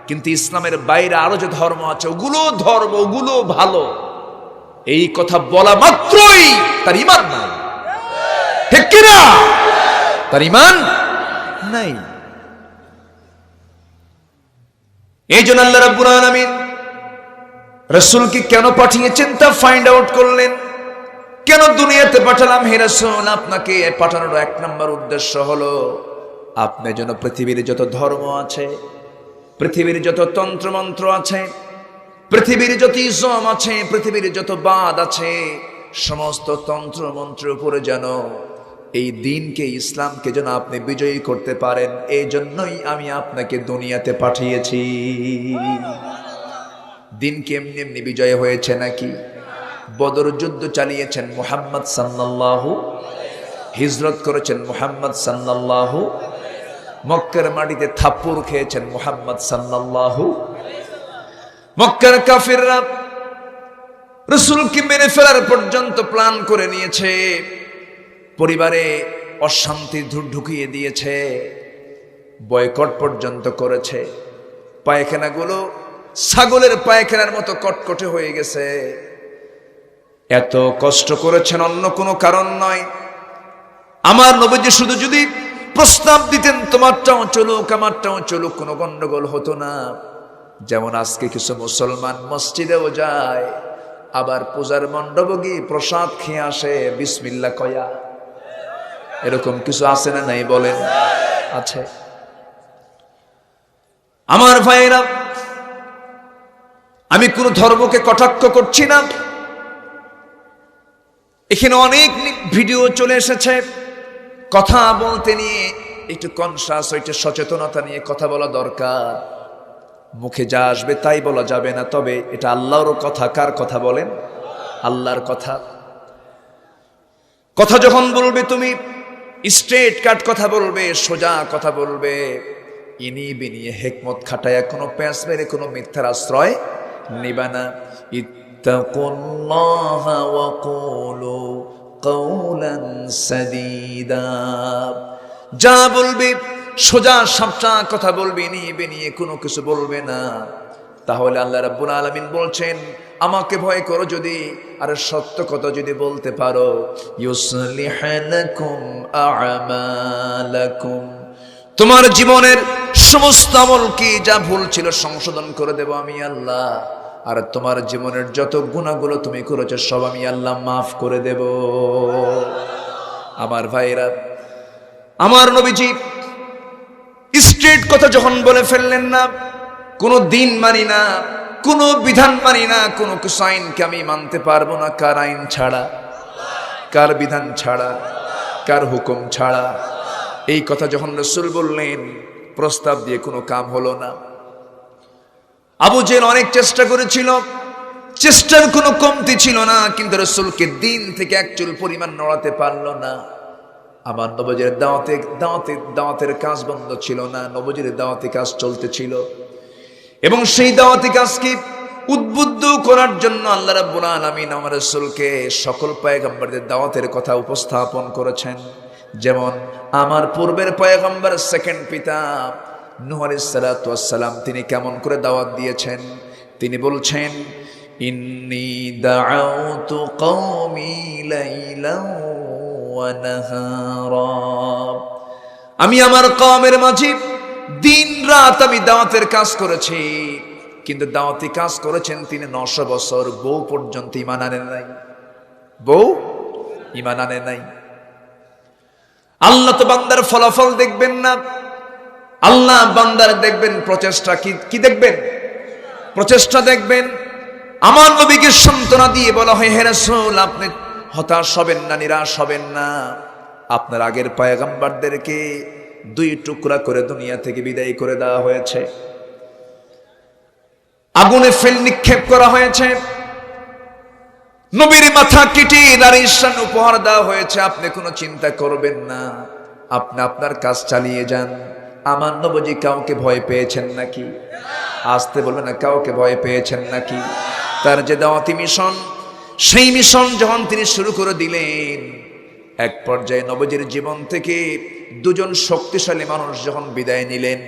কিন্তু ইসলামের বাইরে আরো যে ধর্ম আছে ওগুলো ধর্ম, ওগুলো ভালো, এই কথা বলা মাত্রই তার ঈমান নাই। ঠিক কিনা? তার ঈমান নাই। এই জন্য আল্লাহ রাব্বুল আলামিন রাসূলকে কেন পাঠিয়েছেন তা ফাইন্ড আউট করলেন। কেন দুনিয়াতে পাঠালাম হে রাসূল? আপনাকে পাঠানোর এক নম্বর উদ্দেশ্য হলো আপনি যেন পৃথিবীর যত ধর্ম আছে, পৃথিবীর যত তন্ত্রমন্ত্র আছে, পৃথিবীর যত ইসলাম আছে, পৃথিবীর যত বাদ আছে, সমস্ত তন্ত্রমন্ত্রের উপরে যেন এই দিনকে, ইসলামকে যেন আপনি বিজয়ী করতে পারেন। এই জন্যই আমি আপনাকে দুনিয়াতে পাঠিয়েছি। দিন কি এমনি এমনি বিজয় হয়েছে নাকি? বদর যুদ্ধ চালিয়েছেন মুহাম্মদ সাল্লাল্লাহু, হিজরত করেছেন মুহাম্মদ সাল্লাল্লাহু, মক্কার মাটিতে থাপ্পড় খেয়েছেন মুহাম্মদ সাল্লাল্লাহু। মক্কার কাফিররা রাসূলকে মেরে ফেলার পর্যন্ত প্ল্যান করে নিয়েছে, পরিবারে অশান্তি ঢুকিয়ে দিয়েছে, বয়কট পর্যন্ত করেছে। পায়খানাগুলো ছাগলের পায়খানার মতো কটকটে হয়ে গেছে। এত কষ্ট করেছেন অন্য কোনো কারণ নয়। আমার নবীজি শুধু যদি প্রস্তাব দিতেন তোমারটাও চলুক আমারটাও চলুক, কোনো গন্ডগোল হতো না। যেমন আজকে কিছু মুসলমান মসজিদেও যায়, আবার পূজার মণ্ডপে গিয়ে প্রসাদ খেয়ে আসে বিসমিল্লাহ কয়া। এরকম কিছু আছে না নাই বলেন? আছে। আমার ভাইয়েরা, আমি কোন ধর্মকে কটাক্ষ করছি না। এখানে অনেক ভিডিও চলে এসেছে, কথা বলতে নিয়ে একটু কনসাস, একটু সচেতনতা নিয়ে কথা বলা দরকার। মুখে যা আসবে তাই বলা যাবে না। তবে এটা আল্লাহর কথা। কার কথা বলেন? আল্লাহর কথা। কথা যখন বলবে তুমি স্ট্রেট কাট কথা বলবে, সোজা কথা বলবে, ইনি বিনিয়ে হেকমত খাটায় কোনো প্যাঁচ মেরে কোনো মিথ্যার আশ্রয় নিবা না। ইত্তাকুল্লাহা ওয়া কুলু কাওলান সাদীদা। যা বলবে সোজা সাপটা কথা বলবে, ইনি বিনিয়ে কোনো কিছু বলবে না। তাহলে আল্লাহ রাব্বুল আলামিন বলছেন, আমাকে ভয় করো যদি, আর সত্য কথা যদি বলতে পারো, ইউসলিহ লাকুম আ'মালাকুম, তোমার জীবনের সমস্ত আমল কি যা ভুল ছিল সংশোধন করে দেব আমি আল্লাহ। আর তোমার জীবনের যত গুনাহগুলো তুমি করেছো সব আমি আল্লাহ মাফ করে দেব। আমার ভাইরা, আমার নবীজি স্ট্রেট কথা যখন বলে ফেললেন না, কোনো দিন মানি না, কোনো বিধান মানি না, কোনো কিছু আইনকে আমি মানতে পারবো না কার আইন ছাড়া, কার বিধান ছাড়া, কার হুকুম ছাড়া। এই কথা যখন রাসূল বললেন, প্রস্তাব দিয়ে কোনো কাম হলো না। আবু জেহেল অনেক চেষ্টা করেছিল, চেষ্টার কোনো কমতি ছিল না, কিন্তু রাসূলকে দিন থেকে এক চুল পরিমাণ নড়াতে পারলো না। আমার নবীজির দাওয়াতের কাজ বন্ধ ছিল না, নবীজির দাওয়াতি কাজ চলতেছিল। এবং সেই দাওয়াতি কাজকে উদ্বুদ্ধ করার জন্য আল্লাহ রাব্বুল আলামিন আমার রাসূলকে সকল পয়গম্বরদের দাওয়াতের কথা উপস্থাপন করেছেন। যেমন আমার পূর্বের পয়গম্বর সেকেন্ড পিতা নূহ আলাইহিস সালাতু ওয়াস সালাম তিনি কেমন করে দাওয়াত দিয়েছেন। তিনি বলছেন, ইন্নী দাআউতু কওমি লাইলান ওয়া নাহারা, আমি আমার কওমের মাঝে দিন রাত আমি দাওয়াতের কাজ করেছি। কিন্তু দাওয়াতি কাজ করেছেন তিনি 900 বছর, বউ পর্যন্ত ঈমান আনে নাই, বউ ঈমান আনে নাই। আল্লাহ তো বান্দার ফলাফল দেখবেন না, আল্লাহ বান্দার দেখবেন প্রচেষ্টা। কি দেখবেন? প্রচেষ্টা দেখবেন। আমার নবীকে সান্ত্বনা দিয়ে বলা হয়, হে রাসূল আপনি হতাশ হবেন না, নিরাশ হবেন না। আপনার আগের পয়গম্বরদেরকে 2 টুকরা করে দুনিয়া থেকে বিদায় করে দেওয়া হয়েছে, আগুনে ফেল নিক্ষেপ করা হয়েছে, নবীর মাথা কেটে নারীর শান উপহার দেওয়া হয়েছে। আপনি কোনো চিন্তা করবেন না, আপনি আপনার কাজ চালিয়ে যান। আমার নবীজি কাউকে ভয় পেয়েছেন নাকি? আসতে বলবেন না, কাউকে ভয় পেয়েছেন নাকি? তার যে দাওয়াতি মিশন, সেই মিশন যখন তিনি শুরু করে দিলেন, এক পর্যায়ে নবীজির জীবন থেকে 2জন শক্তিশালী মানুষ যখন বিদায় নিলেন,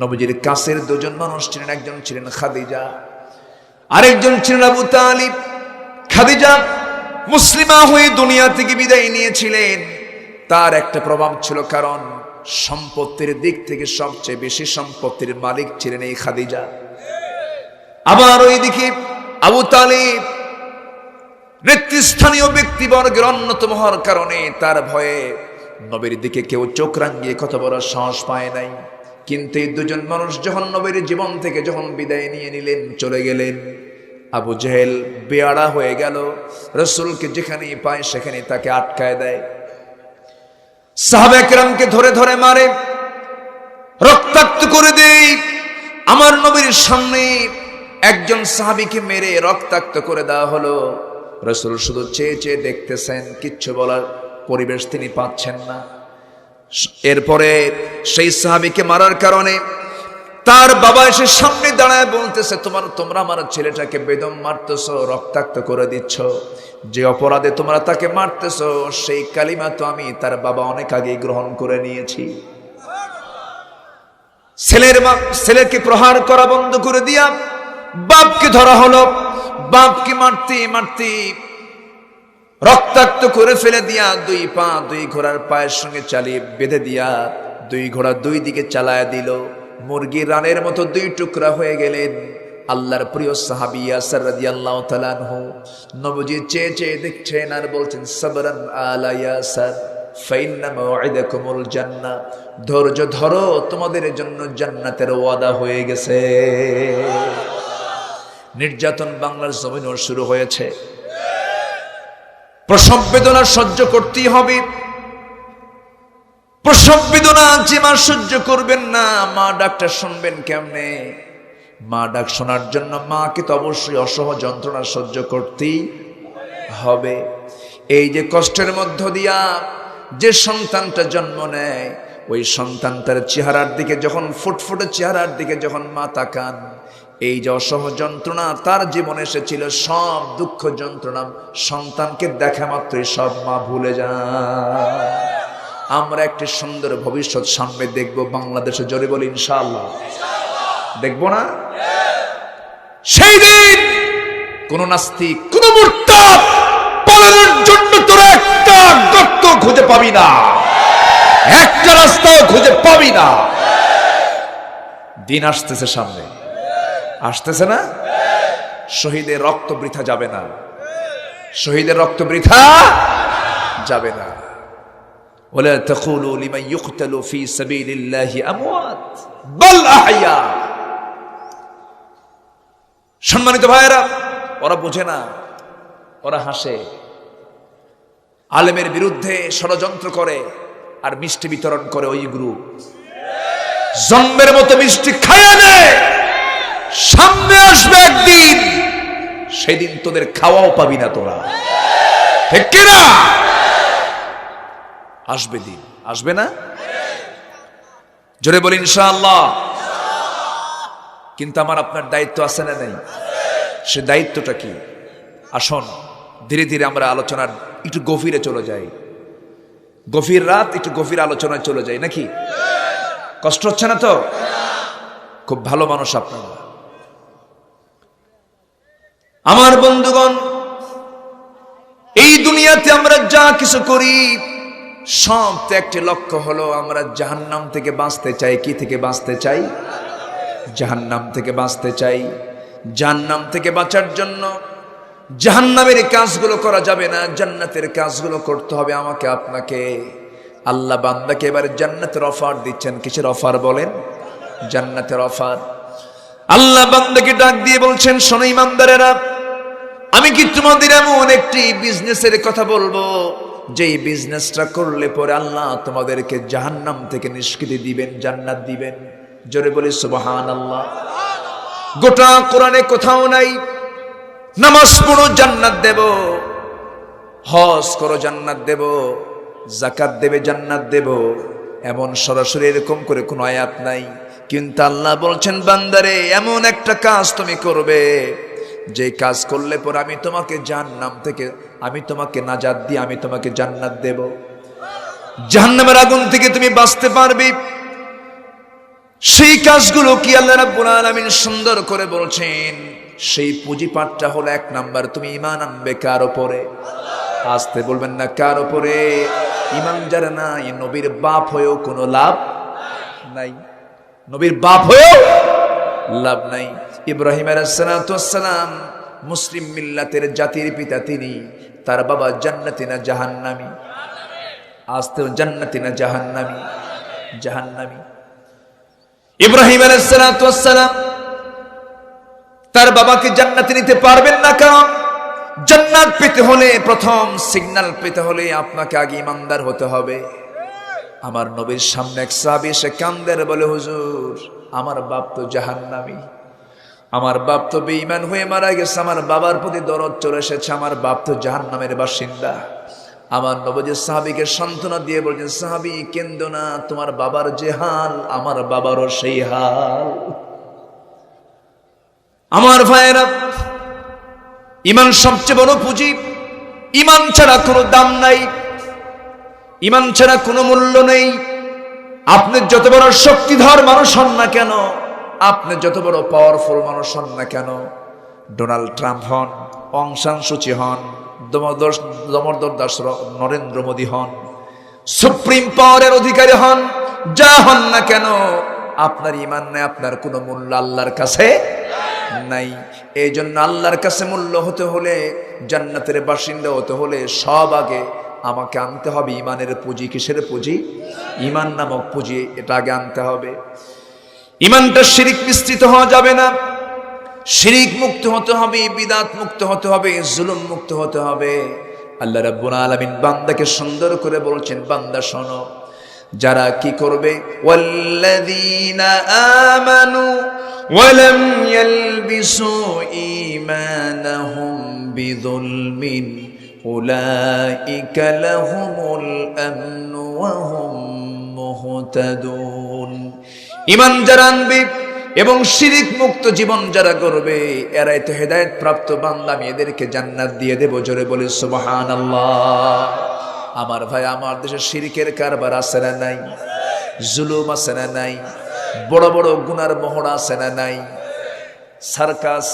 নবীজির কাছের 2জন মানুষ ছিলেন, একজন ছিলেন খাদিজা, আরেকজন ছিলেন আবু তালিব। খাদিজা মুসলিমা হয়ে দুনিয়া থেকে বিদায় নিয়েছিলেন। তার একটা প্রভাব ছিল, কারণ সম্পত্তির দিক থেকে সবচেয়ে বেশি সম্পত্তির মালিক ছিলেন এই খাদিজা। আবার ওইদিকে আবু তালিব নেতৃস্থানীয় ব্যক্তিবর্গের অন্যতম হওয়ার কারণে তার ভয়ে নবীর দিকে কেউ চোখ রাঙিয়ে কথা বলার সাহস পায় নাই। কিন্তু এই 2জন মানুষ যখন নবীর জীবন থেকে যখন বিদায় নিয়ে নিলেন, চলে গেলেন, আবু জেহেল বেয়াড়া হয়ে গেল, রাসূলকে যেখানেই পায় সেখানে তাকে আটকায় দেয়, সাহাবা একরামকে ধরে ধরে মারে, রক্তাক্ত করে দেয়। আমার নবীর সামনে একজন সাহাবীকে মেরে রক্তাক্ত করে দেওয়া হলো। রাসূল শুধু চেয়ে চেয়ে দেখতেছেন, কিচ্ছু বলার পরিবেশ তিনি পাচ্ছেন না। এরপরে সেই সাহাবীকে মারার কারণে তার বাবা এসে সামনে দাঁড়ায় বলতেছে, তোমরা আমার ছেলেটাকে বেদম মারতেছো, রক্তাক্ত করে দিচ্ছ, যে অপরাধে তোমরা তাকে মারতেছো সেই কালিমা তো আমি তার বাবা অনেক আগেই গ্রহণ করে নিয়েছি। ছেলেকে প্রহার করা বন্ধ করে দিয়া বাপকে ধরা হলো। বাপকে মারতে মারতে রক্তাক্ত করে ফেলে দিয়া 2 পা 2 ঘোড়ার পায়ের সঙ্গে চালিয়ে বেঁধে দিয়া 2 ঘোড়া 2 দিকে চালায় দিল। মুরগির রানের মতো 2 টুকরা হয়ে গেলেন। আল্লাহর প্রিয় সাহাবী ইয়াসির রাদিয়াল্লাহু তাআলা আনহু নবীজি চেয়ে চেয়ে দেখছেন আর বলছেন, সাবরান আলা ইয়াসির ফাইন্না মাউইদাকুমুল জান্নাহ, ধৈর্য ধরো, তোমাদের জন্য জান্নাতের ওয়াদা হয়ে গেছে। নির্যাতন বাংলার জমিনেও শুরু হয়েছে। প্রসব বেদনা সহ্য করতেই হবে। প্রসব বেদনা যে মা সহ্য করবেন না, মা ডাকটা শুনবেন কেমনে? মা ডাক শোনার জন্য মাকে তো অবশ্যই অসহ যন্ত্রণা সহ্য করতেই হবে। এই যে কষ্টের মধ্য দিয়া যে সন্তানটা জন্ম নেয়, ওই সন্তানটার চেহারার দিকে যখন, ফুটফুটে চেহারার দিকে যখন মা তাকান, এই যে অসহ যন্ত্রণা তার জীবনে এসেছিল, সব দুঃখ যন্ত্রণা সন্তানকে দেখা মাত্রই সব মা ভুলে যান। আমরা একটি সুন্দর ভবিষ্যৎ সামনে দেখব বাংলাদেশে, জোরে বলি ইনশাআল্লাহ। দেখবো না? সেই দিন কোন নাস্তিক, কোন মুরতাদ পালানোর জন্য তোরা একটা গর্ত খুঁজে পাবি না, একটা রাস্তাও খুঁজে পাবি না। দিন আসতেছে সামনে, আসতেছে না? শহীদের রক্ত বৃথা যাবে না, শহীদের রক্ত বৃথা যাবে না। ওয়ালা তাকুলু লিমান ইউকতালু ফি সাবিলিল্লাহি আমওয়াত বাল আহইয়া। সম্মানিত ভাইয়েরা, ওরা বোঝে না, ওরা হাসে, আলেমের বিরুদ্ধে ষড়যন্ত্র করে আর মিষ্টি বিতরণ করে ওই গ্রুপ। জন্মের মতো মিষ্টি খাইয়ে নেয়, সামনে আসবে একদিন, সেদিন তোদের খাওয়াও পাবি না তোরা, ঠিক কিনা? আসবে দিন, আসবে না? জোরে বলি ইনশাআল্লাহ। কিন্তু আমার আপনার দায়িত্ব আছে না নেই? সে দায়িত্বটা কি? আসুন ধীরে ধীরে আমরা আলোচনার একটু গভীরে চলে যাই। গভীর রাত, একটু গভীর আলোচনায় চলে যায় নাকি? কষ্ট হচ্ছে না তো? খুব ভালো মানুষ আপনারা। আমার বন্ধুগণ, এই দুনিয়াতে আমরা যা কিছু করি সব তো একটি লক্ষ্য হলো আমরা জাহান্নাম থেকে বাঁচতে চাই। কি থেকে বাঁচতে চাই? জাহান্নাম থেকে বাঁচতে চাই। জাহান্নাম থেকে বাঁচার জন্য জাহান্নামের কাজগুলো করা যাবে না, জান্নাতের কাজগুলো করতে হবে আমাকে আপনাকে। আল্লাহ বান্দাকে এবারে জান্নাতের অফার দিচ্ছেন। কিসের অফার বলেন? জান্নাতের অফার। আল্লাহ বান্দাকে ডাক দিয়ে বলছেন, শোনো ইমানদারেরা, আমি কি তোমাদের এমন একটি বিজনেসের কথা বলবো যেই বিজনেসটা করলে পরে আল্লাহ তোমাদেরকে জাহান্নাম থেকে নিষ্কৃতি দিবেন, জান্নাত দিবেন। জোরে বলি সুবহানাল্লাহ। গোটা কোরআনে কোথাও নাই নামাজ পড়ো জান্নাত দেব, হজ করো জান্নাত দেব, যাকাত দেবে জান্নাত দেব, এমন সরাসরি এরকম করে কোনো আয়াত নাই। কিন্তু আল্লাহ বলছেন, বান্দারে এমন একটা কাজ তুমি করবে যে কাজ করলে পর আমি তোমাকে জাহান্নাম থেকে আমি তোমাকে নাজাত দিয়ে আমি তোমাকে জান্নাত দেব। জাহান্নামের আগুন থেকে তুমি বাঁচতে পারবে। সেই কাজগুলো কি আল্লাহ রাব্বুল আলামিন সুন্দর করে বলছেন। সেই পুঁজিপাটটা হলো, এক নাম্বার, তুমি ঈমান আনবে কার উপরে? আসতে বলবেন না, কার উপরে? ঈমান যার নাই, নবীর বাপ হয়েও কোনো লাভ নাই। নবীর বাপ হয়েও লাভ নাই। ইব্রাহিম আলাইহিস সালাম মুসলিম মিল্লাতের জাতির পিতা, তিনি, তার বাবা জান্নাতি না জাহান্নামী? আসতে জান্নাতি না জাহান্নামী? জাহান্নামী। ইব্রাহিম আলাইহিস সালাম তার বাবাকে জান্নাতে নিতে পারবেন না, কারণ জান্নাত পেতে হলে, প্রথম সিগন্যাল পেতে হলে আপনাকে আগে ইমানদার হতে হবে। আমার নবীর সামনে এক সাহাবী এসে কান্দের বলে, হুজুর আমার বাপ তো জাহান্নামী, আমার বাপ তো বেঈমান হয়ে মারা গেছে, আমার বাবার প্রতি দরদ চলে এসেছে, আমার বাপ তো জাহান্নামের বাসিন্দা। আমার নবী সাহাবীকে সান্ত্বনা দিয়ে বলছেন, সাহাবী কেন্দো না, তোমার বাবার যে হাল আমার বাবারও সেই হাল। আমার ভাইয়েরা, ঈমান সবচেয়ে বড় পুঁজি। ঈমান ছাড়া কোনো দাম নাই, ঈমান ছাড়া কোনো মূল্য নেই। আপনি যত বড় শক্তিধর মানুষ হন না কেন, আপনি যত বড় পাওয়ারফুল মানুষ হন না কেন, ডোনাল্ড ট্রাম্প হন, অং সান সুচি হন, দামোদর দাস নরেন্দ্র মোদী হন, সুপ্রিম পাওয়ারের অধিকারী হন, যা হন না কেন, আপনার ঈমান নাই, আপনার কোনো মূল্য আল্লাহর কাছে নাই। এই জন্য আল্লাহর কাছে মূল্য হতে হলে, জান্নাতের বাসিন্দা হতে হলে সব আগে আমাকে আনতে হবে ঈমানের পুঁজি। কিসের পুঁজি? ঈমান নামক পুঁজি, এটা আগে আনতে হবে। ঈমানটা শিরিক মিশ্রিত হওয়া যাবে না। শিরিক মুক্ত হতে হবে, বিদাত মুক্ত হতে হবে, জুলুম মুক্ত হতে হবে। আল্লাহ রাব্বুল আলামিন বান্দাকে সুন্দর করে বলছেন, বান্দা শোনো, যারা কি করবে, ওয়াল্লাযীনা আমানু ওয়ালাম ইয়ালবিসু ঈমানাহুম বিযুলমিন উলাইকা লাহুমুল আমনু ওয়া হুম মুহতাদুন। ঈমান যারা আনবে এবং শিরিক মুক্ত জীবন যারা করবে, এরাই তো হেদায়েত প্রাপ্ত বান্দা। আমি এদেরকে জান্নাত দিয়ে দেব। জোরে বলি সুবহানাল্লাহ। আমার ভাই, আমার দেশে শিরিকের কারবার আছে না নাই? জুলুম আছে না নাই? বড় বড় গুনার মোহরা আছে না নাই? সার্কাস,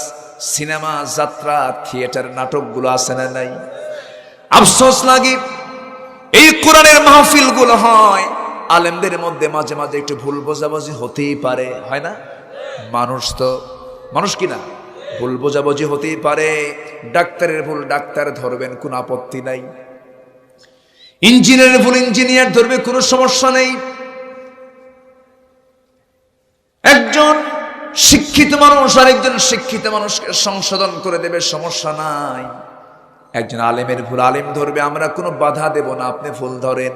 সিনেমা, যাত্রা, থিয়েটার, নাটকগুলো আছে না নাই? আফসোস লাগে, এই কোরআনের মাহফিলগুলো হয়, আলেমদের মধ্যে মাঝে মাঝে একটু ভুল বোঝাবুঝি হতেই পারে, হয় না? মানুষ তো মানুষ কিনা, ভুল বোঝাবুঝি হতেই পারে। ডাক্তারের ভুল ডাক্তার ধরবেন, কোনো আপত্তি নাই। ইঞ্জিনিয়ারের ভুল ইঞ্জিনিয়ার ধরবে, কোনো সমস্যা নেই। একজন শিক্ষিত মানুষ আরেকজন শিক্ষিত মানুষকে সংশোধন করে দেবে, সমস্যা নাই। একজন আলেমের ভুল আলেম ধরবে, আমরা কোনো বাধা দেব না, আপনি ভুল ধরেন।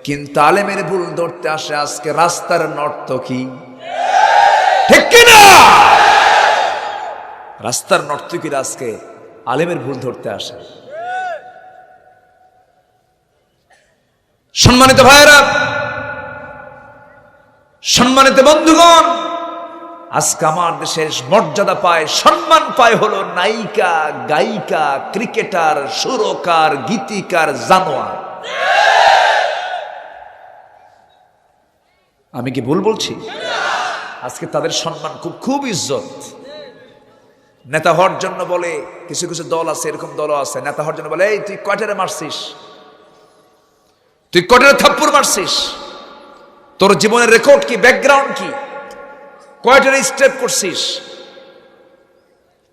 কিন্তু আলেমের ভুল ধরতে আসে আজকে রাস্তার নর্তকী, ঠিক কিনা? রাস্তার নর্তকীরা আজকে আলেমের ভুল ধরতে আসে। সম্মানিত ভাইয়েরা, সম্মানিত বন্ধুগণ, আজকে আমার দেশের মর্যাদা পায়, সম্মান পায় হলো নায়িকা, গায়িকা, ক্রিকেটার, সুরকার, গীতিকার, জানোয়ার। আমি কি ভুল বলছি? আজকে তাদের সম্মান খুব খুব ইজ্জত। নেতা হওয়ার জন্য বলে, কিছু কিছু দল আছে, এরকম দল আছে, নেতা হওয়ার জন্য বলে, এই তুই কয়টারে মারছিস, তুই কয়টারে থাপ্পড় মারছিস, তোর জীবনের রেকর্ড কি, ব্যাকগ্রাউন্ড কি, কয়টারে স্টেপ করছিস,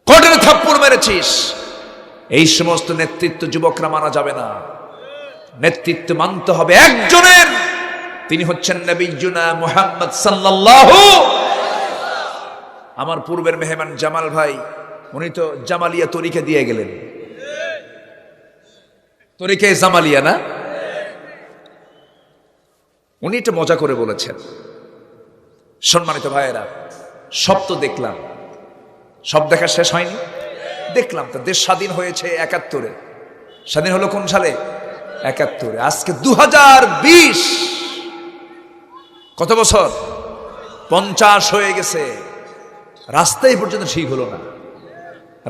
কয়টারে থাপ্পড় মেরেছিস। এই সমস্ত নেতৃত্ব যুবকরা মানা যাবে না। নেতৃত্ব মানতে হবে একজনের, তিনি হচ্ছেন নবিয়ুনা মুহাম্মদ সাল্লাল্লাহু। আমার পূর্বের মেহমান জামাল ভাই, উনি তো জামালিয়া তরিকা দিয়ে গেলেন, তরিকা জামালিয়া না, উনি এটা মজা করে বলেছেন। সম্মানিত ভাইয়েরা, সব তো দেখলাম, সব দেখা শেষ হয়নি, দেখলাম তো। দেশ স্বাধীন হয়েছে ৭১-এ, স্বাধীন হলো কোন সালে? ৭১-এ। আজকে 2020, কত বছর? 50 হয়ে গেছে। রাস্তাই পর্যন্ত ঠিক হলো না।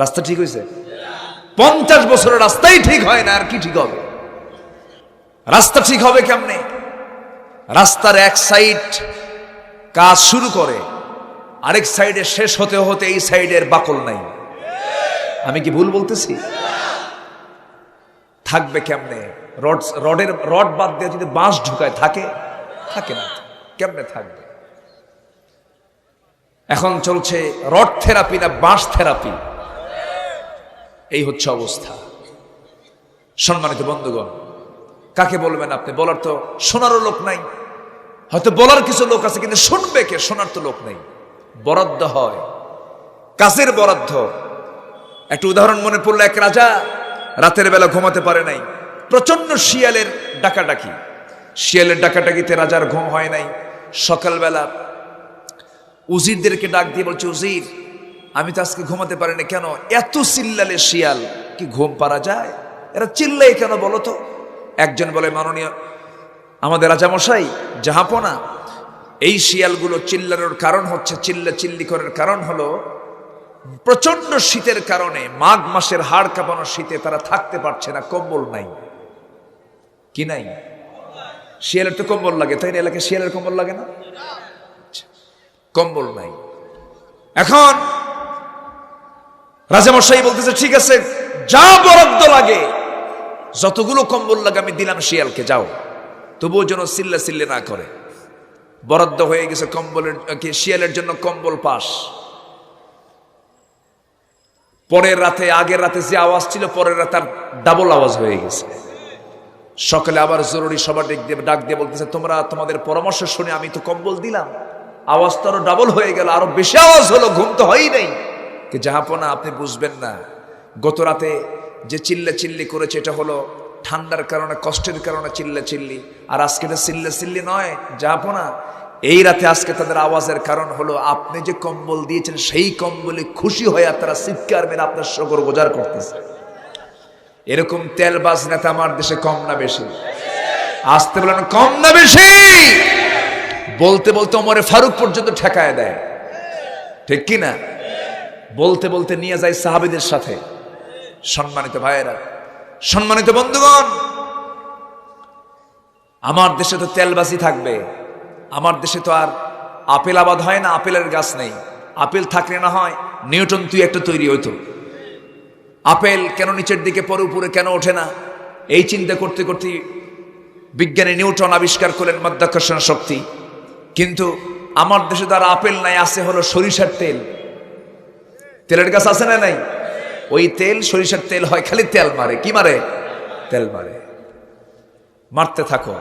রাস্তা ঠিক হয়েছে? 50 বছরের রাস্তাই ঠিক হয় না, আর কি ঠিক হবে? রাস্তা ঠিক হবে কেমনে? রাস্তার এক সাইড কাজ শুরু করে, আরেক সাইডে শেষ হতে হতে এই সাইডের বাকল নাই। আমি কি ভুল বলতেছি? থাকবে কেমনে? রড বাদ দিয়ে যদি বাঁশ ঢুকায়, থাকে না, কেমনে থাকবে? এখন চলছে রড থেরাপি না বাঁশ থেরাপি, এই হচ্ছে অবস্থা। সম্মানিত বন্ধুগণ, কাকে বলবেন আপনি? বলার তো শোনারও লোক নাই। হয়তো বলার কিছু লোক আছে, কিন্তু শুনবে কে? শোনার তো লোক নেই। বরাদ্দ হয়, কাজের বরাদ্দ। একটা উদাহরণ মনে পড়লো, এক রাজা রাতের বেলা ঘুমাতে পারে নাই, প্রচন্ড শিয়ালের ডাকাডাকি। শিয়ালের ডাকাডাকিতে রাজার ঘুম হয় নাই। সকালবেলা উজিরদেরকে ডাক দিয়ে বলছে, উজির, আমি তো আজকে ঘুমাতে পারি না। কেন? এত চিল্লালে শিয়াল, কি ঘুম পারা যায়? এরা চিল্লাই কেন বলো তো? একজন বলে, মাননীয় আমাদের রাজামশাই, জাহাপনা, এই শিয়ালগুলো চিল্লানোর কারণ হচ্ছে, চিল্লি করার কারণ হলো প্রচন্ড শীতের কারণে, মাঘ মাসের হাড় কাঁপানো শীতে তারা থাকতে পারছে না, কম্বল নাই। কি নাই? শিয়ালের তো কম্বল লাগে, তাই না? এলাকায় শিয়ালের কম্বল লাগে না? কম্বল নাই। এখন রাজামশাই বলতেছে, ঠিক আছে, যা বরাদ্দ লাগে, যতগুলো কম্বল লাগে আমি দিলাম শিয়ালকে, যাও, তবুও যেন চিল্লা না করে। বরাদ্দ হয়ে গেছে কম্বলের, শিয়ালের জন্য কম্বল পাস। পরের রাতে, আগের রাতে যে আওয়াজ ছিল, পরের রাতে আর ডাবল আওয়াজ হয়ে গেছে। সকালে আবার জরুরি সভা ডাক দিয়ে বলতেছে, তোমরা তোমাদের পরামর্শ শুনে আমি তো কম্বল দিলাম, আওয়াজ তো আরো ডাবল হয়ে গেল, আরো বেশি আওয়াজ হলো, ঘুম তো হয়ই নাই। কি জাহাপনা, আপনি বুঝবেন না, গত রাতে যে চিল্লি করেছে, এটা হলো ঠান্ডার কারণে, কষ্টের কারণে চিল্লি, আর আজকে এটা চিল্লি নয় জাহাপনা। এই রাতে আজকে তাদের আওয়াজের কারণ হলো আপনি যে কম্বল দিয়েছেন, সেই কম্বলে খুশি হয়ে তারা চিৎকার মেরে আপনার শকর গোজার করতেছে। এরকম তেলবাজ নেতা আমার দেশে কম না বেশি? আসতে বলেন, কম না বেশি? বলতে বলতে ওমরে ফারুক পর্যন্ত ঠেকায় দেয়, ঠিক কি না? বলতে বলতে নিয়ে যায় সাহাবীদের সাথে। সম্মানিত ভাইয়েরা, সম্মানিত বন্ধুগণ, আমার দেশে তো তেলবাজি থাকবে। আমার দেশে তো আর আপেল আবাদ হয় না, আপেলের গাছ নেই। আপেল থাকলে না হয় নিউটন তুই একটা তৈরি হইতো। আপেল কেন নিচের দিকে পরে উপরে কেন ওঠে না, এই চিন্তা করতে করতে বিজ্ঞানী নিউটন আবিষ্কার করলেন মাধ্যাকর্ষণ শক্তি। কিন্তু আমার দেশে তার আপেল নাই, আছে হলো সরিষার তেল। তেলের গাছ আছে না নাই? ওই তেল, সরিষার তেল হয়, খালি তেল মারে। কি মারে? তেল মারে। মারতে থাকো,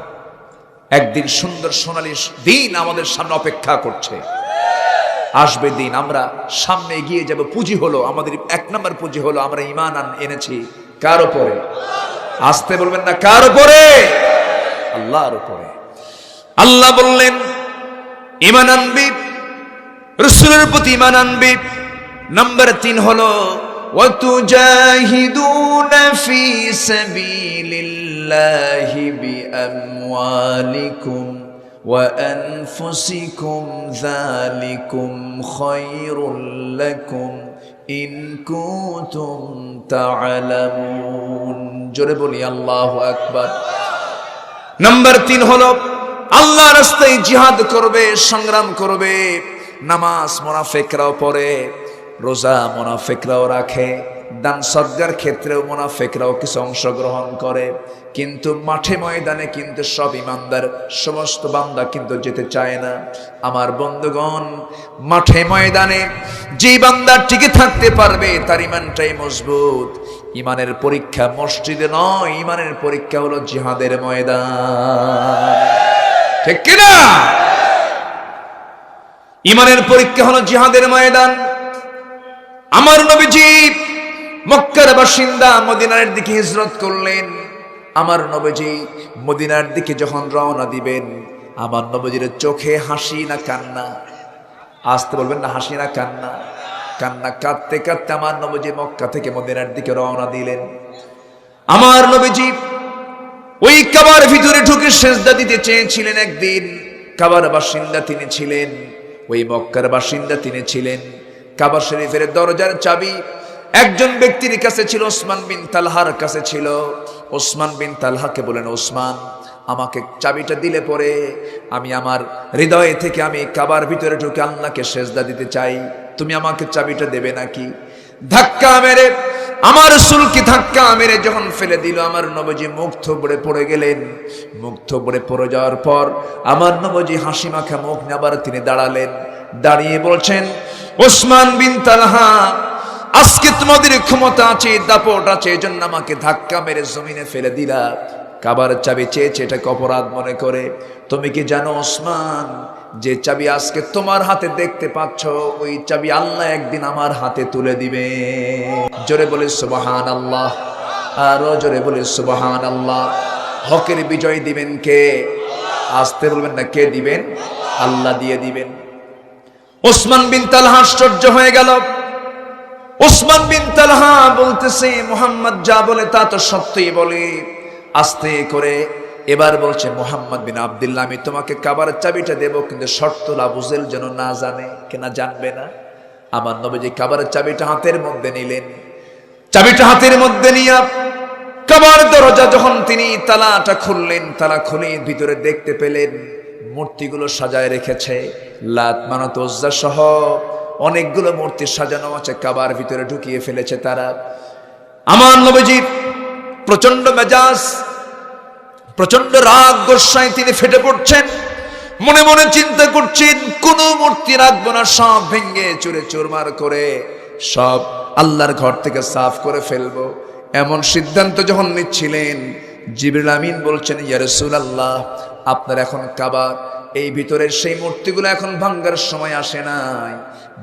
একদিন সুন্দর সোনালী দিন আমাদের সামনে অপেক্ষা করছে। আসবে দিন, আমরা সামনে এগিয়ে যাব। পুঁজি হলো আমাদের, 1 নম্বর পুঁজি হলো আমরা ঈমান এনেছি কার উপরে? আসতে বলবেন না, কার উপরে? আল্লাহর উপরে। আল্লাহ বললেন, ঈমান আনবি, রাসূলের প্রতি ঈমান আনবি। নাম্বার 3 হলো ওয়াতুজাহিদুনা ফি সাবিলিল্লাহি বিআমওয়ালিকুম ওয়া আনফুসিকুম যালিকুম খায়রুল লাকুম ইন কুনতুম তা'লামুন। জোরে বলি আল্লাহু আকবার। নাম্বার 3 হলো আল্লাহ রাস্তায় জিহাদ করবে, সংগ্রাম করবে। নামাজ মুনাফিকরাও পড়ে, রোজা মুনাফিকরাও রাখে, দান সদকার ক্ষেত্রেও মুনাফিকরাও কিছু অংশগ্রহণ করে। কিন্তু মাঠে ময়দানে কিন্তু সব ইমানদার, সমস্ত বান্দা কিন্তু যেতে চায় না। আমার বন্ধুগণ, মাঠে ময়দানে যে বান্দা টিকে থাকতে পারবে তার ইমানটাই মজবুত। ইমানের পরীক্ষা মসজিদে নয়, ইমানের পরীক্ষা হলো জিহাদের ময়দান, ঠিক কিনা? ইমানের পরীক্ষা হলো জিহাদের ময়দান। আমার নবীজি মক্কার বাসিন্দা, মদিনার দিকে হিজরত করলেন। আমার নবীজি মদিনার দিকে যখন রওনা দিবেন, আমার নবীজির চোখে হাসি না কান্না? আসতে বলবেন না, হাসি না কান্না? কান্না কাঁদতে কাঁদতে আমার নবীজি মক্কা থেকে মদিনার দিকে রওনা দিলেন। আমার নবীজি ওই কাবার ভিতরে ঢুকে সেজদা দিতে চেয়েছিলেন। একদিন কাবার বাসিন্দা তিনি ছিলেন, ওই মক্কার বাসিন্দা তিনি ছিলেন। কাবা শরীফের দরজার চাবি একজন ব্যক্তির কাছে ছিল, ওসমান বিন তালহার কাছে ছিল। ওসমান বিন তালহাকে বলেন, ওসমান, আমাকে চাবিটা দিলে পরে আমি আমার হৃদয় থেকে আমি কাবার ভিতরে ঢুকে আল্লাহকে সেজদা দিতে চাই, তুমি আমাকে চাবিটা দেবে নাকি? ধাক্কা মেরে, আমার রাসূলকে ধাক্কা মেরে যখন ফেলে দিল, আমার নবীজি মুখ থুবড়ে পড়ে গেলেন। মুখ থুবড়ে পড়ে যাওয়ার পর আমার নবীজি হাসি মাখা মুখ নিয়ে আবার তিনি দাঁড়ালেন। দাঁড়িয়ে বলছেন, ওসমান বিন তালহা, আজকে তোমাদের ক্ষমতা আছে, দাপট আছে, এজন্য আমাকে ধাক্কা মেরে জমিনে ফেলে দিলা। কাবার চাবি চেয়েছে, এটাকে অপরাধ মনে করে। তুমি কি জানো ওসমান, যে চাবি আজকে তোমার হাতে দেখতে পাচ্ছ, ওই চাবি আল্লাহ একদিন আমার হাতে তুলে দিবে। জোরে বলে সুবহানাল্লাহ, আরো জোরে বলে সুবহানাল্লাহ। হকের বিজয় দিবেন কে? আসতে বলবেন না, কে দিবেন? আল্লাহ দিয়ে দিবেন। ওসমান বিন তালহা আশ্চর্য হয়ে গেল। ওসমান বিন তালহা বলতেছে, মুহাম্মদ যা বলে তা তো সত্যই বলে। আস্তে করে এবার বলছে, মুহাম্মদ বিন আব্দুল্লাহ, আমি তোমাকে কাবার চাবিটা দেব, কিন্তু শর্ত আবু জেল যেন না জানে, কেনা জানবে না। আমার নবীজি কাবার চাবিটা হাতের মধ্যে নিলেন। চাবিটা হাতের মধ্যে নিয়ে কাবার দরজা যখন তিনি তালাটা খুললেন, তালা খুলে ভিতরে দেখতে পেলেন মূর্তিগুলো সাজায় রেখেছে। লাত, মানাত, উজ্জা সহ অনেকগুলো মূর্তি সাজানো আছে, কাবার ভিতরে ঢুকিয়ে ফেলেছে তারা। আমার নবীজি প্রচন্ড মেজাজ, প্রচন্ড রাগ গোসায় তিনি ফেটে পড়ছেন। মনে মনে চিন্তা করছেন, কোন মূর্তি রাখবো না, সব ভেঙ্গে চুরে চুরমার করে সব আল্লাহর ঘর থেকে সাফ করে ফেলবো। এমন সিদ্ধান্ত যখন নিচ্ছিলেন, জিবরিল আমিন বলছেন, ইয়া রাসূলুল্লাহ, আপনার এখন কাবার এই ভিতরের সেই মূর্তিগুলো এখন ভাঙ্গার সময় আসে নাই।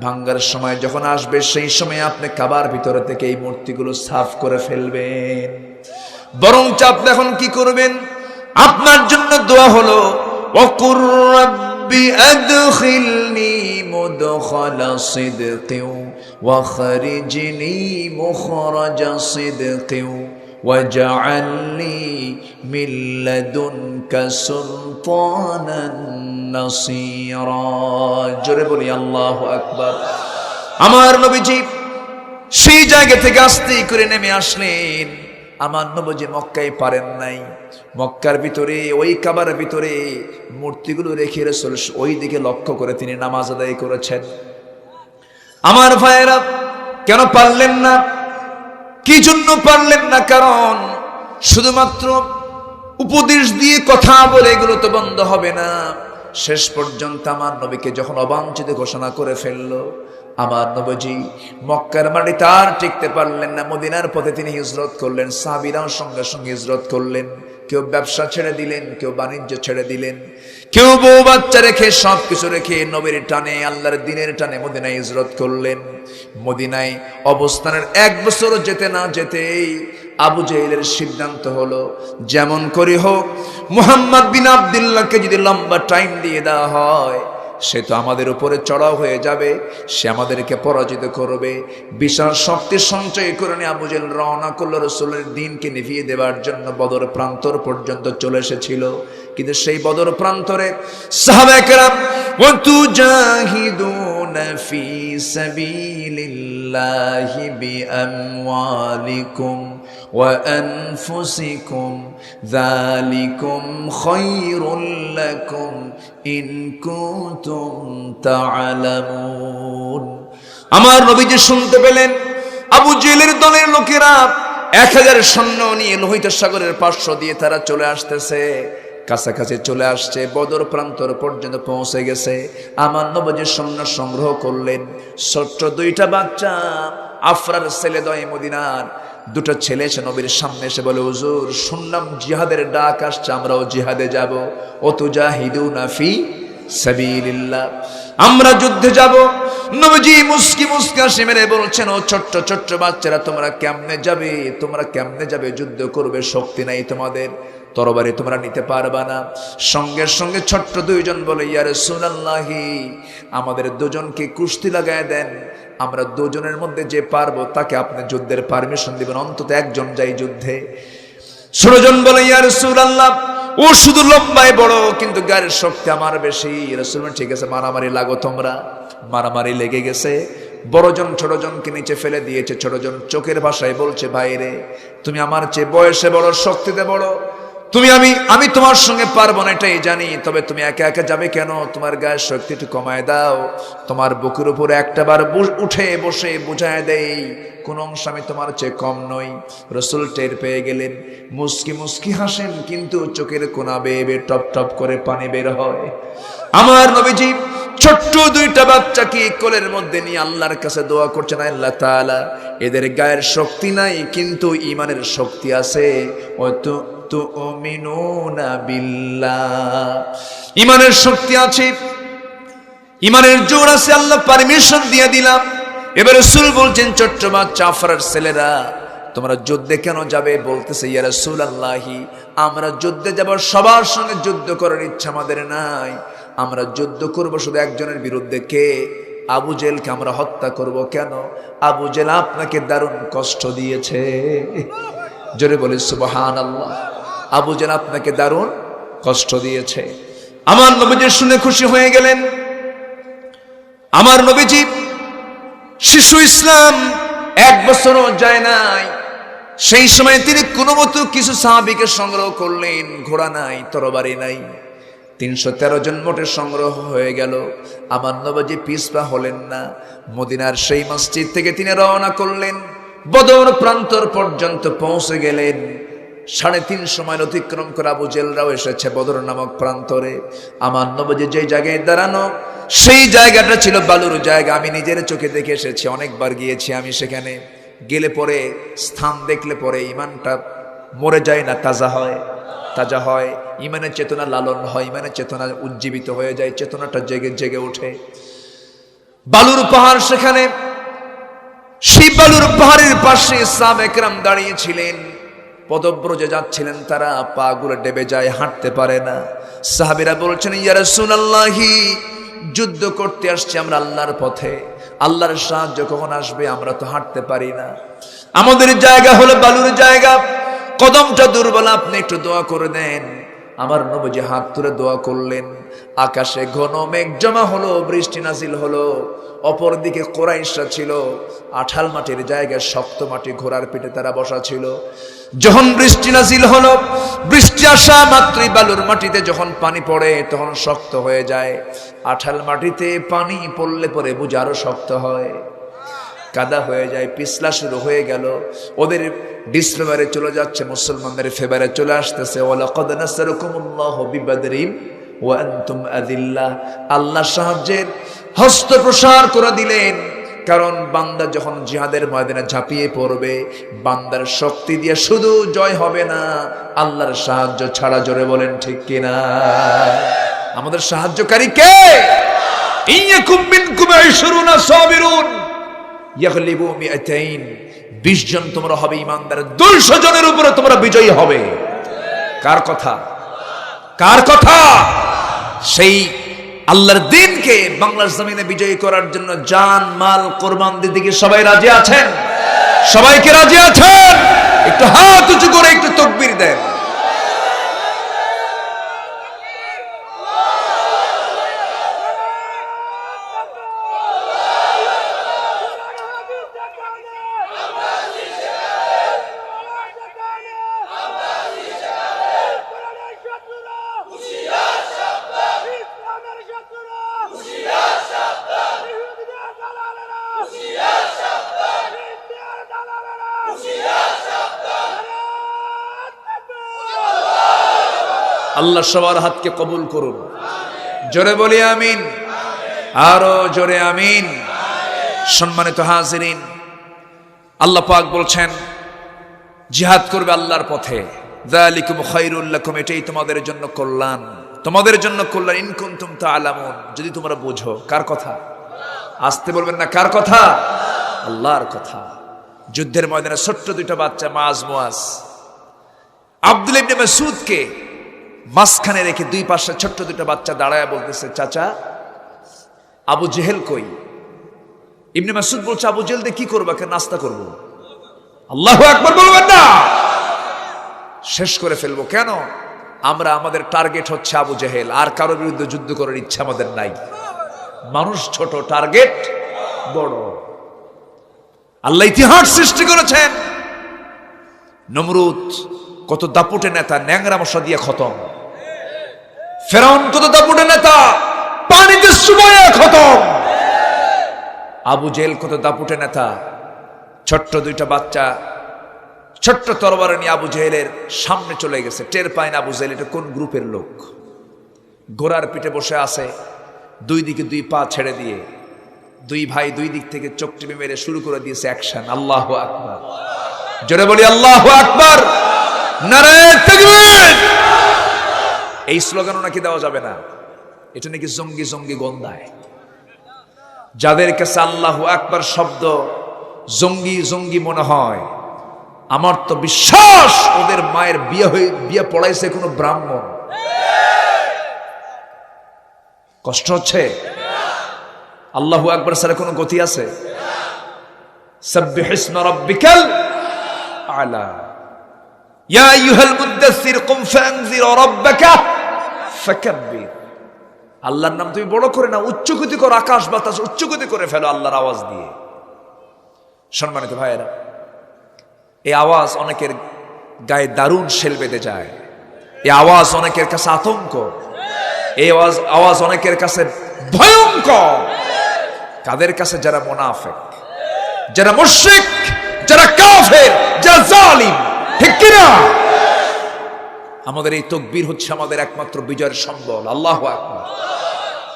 ভাঙ্গার সময় যখন আসবে, সেই সময় আপনি কাবার ভিতরে থেকে এই মূর্তিগুলো সাফ করে ফেলবেন। বরং আপনি এখন কি করবেন? আপনার জন্য দোয়া হলো, ওয়াকুর রাব্বি আদখিলনি মুদখালা সিদকিন ওয়া খারিজনি মুখরাজা সিদকিন ওয়াজআলনি মিন লাদুনকা সুলতানান নাসীরা। জোরে বলি আল্লাহু আকবার। আমার নবীজি সেই জায়গা থেকে আস্তে করে নেমে আসলেন। আমার নবীজি মক্কায় পারেন নাই, মক্কার ভিতরে ওই কাবার ভিতরে মূর্তিগুলো রেখে রাসূল ওই দিকে লক্ষ্য করে তিনি নামাজ আদায় করেছেন। আমার ভাইয়েরা, কেন পারলেন না? কি জন্য পারলেন না? কারণ শুধুমাত্র উপদেশ দিয়ে কথা বলে এগুলো তো বন্ধ হবে না। শেষ পর্যন্ত আমার নবীকে যখন অবাঞ্ছিত ঘোষণা করে ফেললো, আমার নবীজি মক্কার মাটিতে আর টিকতে পারলেন না। মদিনার পথে তিনি হিজরত করলেন। সাহাবীরাও সঙ্গে সঙ্গে হিজরত করলেন। কেউ ব্যবসা ছেড়ে দিলেন, কেউ বাণিজ্য ছেড়ে দিলেন, কেউ বউ বাচ্চা রেখে সবকিছু রেখে নবীর টানে, আল্লাহর দিনের টানে মদিনায় হিজরত করলেন। মদিনায় অবস্থানের 1 বছরও যেতে না যেতেই আবু জেহেলের সিদ্ধান্ত হলো, যেমন করে হোক মুহাম্মদ বিন আব্দুল্লাহকে যদি লম্বা টাইম দিয়ে দেওয়া হয়, সে তো আমাদের উপরে চড়াও হয়ে যাবে, সে আমাদেরকে পরাজিত করবে। বিশাল শক্তি সঞ্চয় করে নিয়ে আবু জেহেল রওনা করলো রাসূলের দ্বীনকে নিভিয়ে দেওয়ার জন্য। বদর প্রান্তর পর্যন্ত চলে এসেছিল, কিন্তু সেই বদর প্রান্তরে সাহাবায়ে কেরাম ওয়াতুজাহিদুনা في سبيل الله بأموالكم وأنفسكم ذلكم خير لكم إن كنتم تعلمون আমার নবীজি শুনতে পেলেন আবু জেহেলের দলের লোকেরা 1000 সৈন্য নিয়ে লোহিত সাগরের পার্শ্ব দিয়ে তারা চলে আসতেছে, কাছাকাছি চলে আসছে, বদর প্রান্তর পর্যন্ত পৌঁছে গেছে। আমার নবীজি সৈন্য সংগ্রহ করলেন। ছোট্ট 2টা বাচ্চা, আফরার ছেলে দয় মদিনার 2টা ছেলে এসে নবীর সামনে এসে বলে, হুজুর শুনলাম জিহাদের ডাক আসছে, আমরাও জিহাদে যাব। ও তুজাহিদুনা ফি সাবিলিল্লাহ, আমরা যুদ্ধে যাব। নবীজি মুস্কি মুস্কি হাসি মেরে বলছেন, ও ছোট্ট ছোট্ট বাচ্চারা, তোমরা কেমনে যাবে? তোমরা কেমনে যাবে? যুদ্ধ করবে, শক্তি নাই তোমাদের, তরবারি তোমরা নিতে পারবা না। সঙ্গে সঙ্গে ছোট্ট 2জন বলে, ইয়া রাসূলুল্লাহি, আমাদের 2জনকে কুস্তি লাগায় দেন, আমরা 2জনের মধ্যে যে পারবো তাকে আপনি যুদ্ধের পারমিশন দিবেন, অন্তত একজন যাই যুদ্ধে। 16জন বলে, ইয়া রাসূলুল্লাহ, ও শুধু লম্বায় বড় কিন্তু গায়ের শক্তি আমার বেশি। রাসূল বলেন, ঠিক আছে, মারামারি লাগো তোমরা। মারামারি লেগে গেছে। বড়জন ছোটজনকে নিচে ফেলে দিয়েছে। ছোটজন চোখের ভাষায় বলছে, ভাইরে তুমি আমার চেয়ে বয়সে বড়, শক্তিতে বড়, আমি তোমার সঙ্গে পারবো না এটাই জানি, তবে তুমি একা একা যাবে কেন? তোমার গায়ের শক্তি একটু কমায় দাও, তোমার বুকের উপরে একটাবার উঠে বসে বুঝায় দেই কোন অংশ আমি তোমার চেয়ে কম নই। রাসূল টের পেয়ে গেলেন, মুস্কি মুস্কি হাসেন, কিন্তু চোখের কোনা বেয়ে টপ টপ করে পানি বের হয়। আমার নবীজি ছোট্ট 2টা বাচ্চাকে কোলের মধ্যে নিয়ে আল্লাহর কাছে দোয়া করছেন, আল্লাহ তাআলা এদের গায়ের শক্তি নাই কিন্তু ঈমানের শক্তি আছে। তুমিনুনা বিল্লাহ, ঈমানের শক্তি আছে, ঈমানের জোর আছে, আল্লাহ পারমিশন দিয়ে দিলাম। এবার রাসূল বলছেন, ছোট্ট বাচ্চা আফরার ছেলেরা, তোমরা যুদ্ধে কেন যাবে? বলতেছে, ইয়া রাসূলুল্লাহি, আমরা যুদ্ধে যাব, সবার সঙ্গে যুদ্ধ করার ইচ্ছা আমাদের নাই, আমরা যুদ্ধ করব শুধু একজনের বিরুদ্ধে। কে? আবু জেহেলকে আমরা হত্যা করব। কেন? আবু জেহেল আপনাকে দারুণ কষ্ট দিয়েছে। জোরে বলি সুবহানাল্লাহ। আবু জেহেল আপনাকে দারুণ কষ্ট দিয়েছে। আমার নবীজি শুনে খুশি হয়ে গেলেন। আমার নবীজি শিশু, ইসলাম 1 বছরও যায় নাই, সেই সময় তিনি কোনো মতো কিছু সাহাবীকে সংগ্রহ করলেন। ঘোড়া নাই, তরবারি নাই, 313 জন মোটে সংগ্রহ হয়ে গেল। আমার নবীজি পিছপা হলেন না। মদিনার সেই মসজিদ থেকে তিনি রওনা করলেন, বদর প্রান্তর পর্যন্ত পৌঁছে গেলেন। 3.5 মাইল অতিক্রম করে আবু জেহেলরাও এসেছে বদর নামক প্রান্তরে। আমার নবীজি যে জায়গায় দাঁড়ানো, সেই জায়গাটা ছিল বালুর জায়গা। আমি নিজের চোখে দেখে এসেছি, অনেকবার গিয়েছি আমি সেখানে। গেলে পরে, স্থান দেখলে পরে ঈমানটা মরে যায় না, তাজা হয়, তাজা হয়, ঈমানের চেতনা লালন হয়, ঈমানের চেতনা উজ্জীবিত হয়ে যায়, চেতনাটা জেগে জেগে ওঠে। বালুর পাহাড় সেখানে, সেই বালুর পাহাড়ের পাশে সাহাবা একরাম দাঁড়িয়েছিলেন, পদব্রজে যাচ্ছিলেন তারা, পা গুলো ডেবে যায়, হাঁটতে পারে না। সাহাবীরা বলছেন, ইয়া রাসূলুল্লাহি, যুদ্ধ করতে আসছি আমরা আল্লাহর পথে, আল্লাহর সাহায্য কখন আসবে? আমরা তো হাঁটতে পারি না, আমাদের জায়গা হলো বালুর জায়গা, কদমটা দুর্বল, আপনি একটু দোয়া করে দেন। আমার নবীজি হাত তুলে দোয়া করলেন। আকাশে ঘন মেঘ জমা হলো, বৃষ্টি নাজিল হলো। অপরদিকে কুরাইশরা ছিল আঠাল মাটির জায়গায়, শক্ত মাটি, ঘোড়ার পিঠে তারা বসা ছিল। যখন বৃষ্টি নাজিল হলো, বৃষ্টি আসা মাত্রই বালুর মাটিতে যখন পানি পড়ে তখন শক্ত হয়ে যায়। আঠাল মাটিতে পানি পড়লে পরে বুঝি আরো শক্ত হয়, কাদা হয়ে যায়, পিছলা শুরু হয়ে গেল। ওদের ডিসফেভারে চলে যাচ্ছে, মুসলমানদের ফেভারে চলে আসতেছে। ওয়ালাকাদ নাসারাকুমুল্লাহু বিবাদরিন ওয়া আনতুম আযিল্লাহ, আল্লাহ সাহায্যের হস্ত প্রসার করে দিলেন। কারণ বান্দা যখন জিহাদের ময়দানে ঝাঁপিয়ে পড়বে, বান্দার শক্তি দিয়ে শুধু জয় হবে না, আল্লাহর সাহায্য ছাড়া। জোরে বলেন ঠিক কিনা? আমাদের সাহায্যকারী কে? ইয়াকুম মিনকুম 20 সাবিরুন ইয়াগলিবু 200, 20 জন তোমরা হবে ইমানদার, 200 জনের উপরে তোমরা বিজয়ী হবে। কার কথা? কার কথা? সেই আল্লাহর দ্বীনকে বাংলার জমিনে বিজয়ী করার জন্য জান মাল কোরবান দিতে কি সবাই রাজি আছেন? সবাইকে রাজি আছেন? একটু হাত উঁচু করে একটু তাকবীর দেন। আল্লাহ সবার হাতকে কবুল করুন। জোরে বলি আমিন, আরো জোরে আমিন। সম্মানিত হাজিরিন, আল্লাহ পাক বলছেন জিহাদ করবে আল্লাহর পথে, যালিকুম খায়রুল লাকুম, এটাই তোমাদের জন্য কল্যাণ, তোমাদের জন্য কল্যাণ, ইন কুনতুম তা'লামুন, যদি তোমরা বোঝো। কার কথা? আসতে বলবেন না, কার কথা? আল্লাহর কথা। যুদ্ধের ময়দানে ছোট্ট দুইটা বাচ্চা মাআজ মুআজ আব্দুল্লাহ ইবনে মাসউদকে মাঝখানে রেখে দুই পাশে ছোট্ট দুইটা বাচ্চা দাঁড়ায় বলতেছে, চাচা আবু জেহেল কই? ইবনে মাসউদ বলছে, আবু জেহেল দিয়ে কি করবা? কে নাস্তা করবো? আল্লাহু আকবার বলবেন না? শেষ করে ফেলবো। কেন? আমরা আমাদের টার্গেট হচ্ছে আবু জেহেল, আর কারোর বিরুদ্ধে যুদ্ধ করার ইচ্ছা আমাদের নাই। মানুষ ছোট, টার্গেট বড়। আল্লাহ ইতিহাস সৃষ্টি করেছেন। নমরুদ কত দাপুটে নেতা, ন্যাংরা মশা দিয়ে খতম। ফেরাউন কত দাপুটে নেতা, পানিতে চুবাইয়া খতম। আবু জেহেল কত দাপুটে নেতা, ছোট্ট দুইটা বাচ্চা ছোট্ট তরবারি নিয়ে আবু জেহেলের সামনে চলে গেছে। টের পায় না আবু জেহেল এটা কোন গ্রুপের লোক। ঘোড়ার পিঠে বসে আছে, দুই দিকে দুই পা ছেড়ে দিয়ে দুই ভাই দুই দিক থেকে চোখ টিপে মেরে শুরু করে দিয়েছে অ্যাকশন। আল্লাহু আকবার, জোরে বলি আল্লাহু আকবার, নারায়ে তাকবীর। এই স্লোগানও নাকি দেওয়া যাবে না, এটা নাকি জঙ্গি জঙ্গি গন্ধায়। যাদের কাছে আল্লাহু আকবার শব্দ জঙ্গি জঙ্গি মনে হয়, আমার তো বিশ্বাস ওদের মায়ের বিয়ে পড়াইছে কোনো ব্রাহ্মণ। কষ্ট হচ্ছে? আল্লাহু আকবার ছাড়া কোনো গতি আছে? সাব্বিহ ইসমা রাব্বিকাল আলা, ইয়া আইয়ুহাল মুদ্দাসসির কুম ফানজির রাব্বাকা ফাকাব্বির। আল্লাহর নাম তুমি বড় করে না, উচ্চগতি করো, আকাশ বাতাস উচ্চগতি করে ফেলো আল্লাহর আওয়াজ দিয়ে। সম্মানিত ভাইয়েরা, এই আওয়াজ অনেকের গায়ে দারুণ শেল বেঁধে যায়। এই আওয়াজ অনেকের কাছে আতঙ্ক, এই আওয়াজ অনেকের কাছে ভয়ঙ্কর। কাদের কাছে? যারা মুনাফিক, যারা মুশরিক, যারা কাফের, যারা জালিম। ঠিক কিনা? আমাদের এই তাকবীর হচ্ছে আমাদের একমাত্র বিজয়ের সম্বল। আল্লাহু আকবার।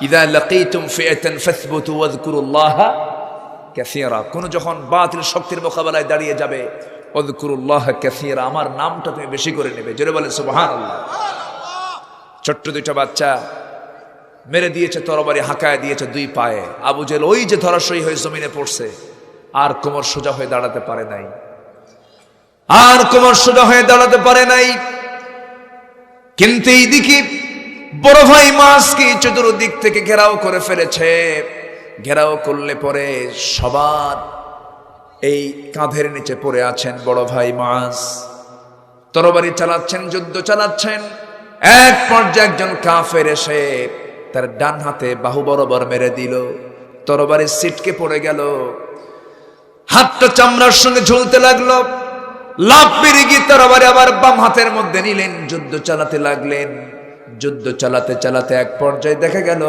ইযা লাকীতুম ফিআতান ফাসবুতু ওয়াযকুরুল্লাহা কাসীরা। কোন যখন বাতিল শক্তির মোকাবেলায় দাঁড়িয়ে যাবে, ওয়াযকুরুল্লাহা কাসীরা, আমার নামটা তুমি বেশি করে নেবে। জোরে বলে সুবহানাল্লাহ। ছোট্ট দুইটা বাচ্চা মেরে দিয়েছে, তরবারি হাঁকায় দিয়েছে দুই পায়ে। আবু জেহেল ওই যে ধরাশয়ী হয়ে জমিনে পড়ছে, আর কোমর সোজা হয়ে দাঁড়াতে পারে নাই, আর কোমর সোজা হয়ে দাঁড়াতে পারে নাই। কিন্তু এইদিকে বড় ভাই মাছকে চতুর্দিক থেকে ঘেরাও করে ফেলেছে। ঘেরাও করলে পরে সবার এই কাঁধের নিচে পড়ে আছেন বড় ভাই মাছ। তরবারি চালাচ্ছেন, যুদ্ধ চালাচ্ছেন। এক পর্যায়ে একজন কাফের এসে তার ডান হাতে বাহু বরাবর মেরে দিল। তরবারি ছিটকে পড়ে গেল, হাতটা চামড়ার সঙ্গে ঝুলতে লাগলো। লাফ মেরে গিয়ে তরবারি আবার বাম হাতের মধ্যে নিলেন, যুদ্ধ চালাতে লাগলেন। যুদ্ধ চালাতে চালাতে এক পর্যায়ে দেখা গেল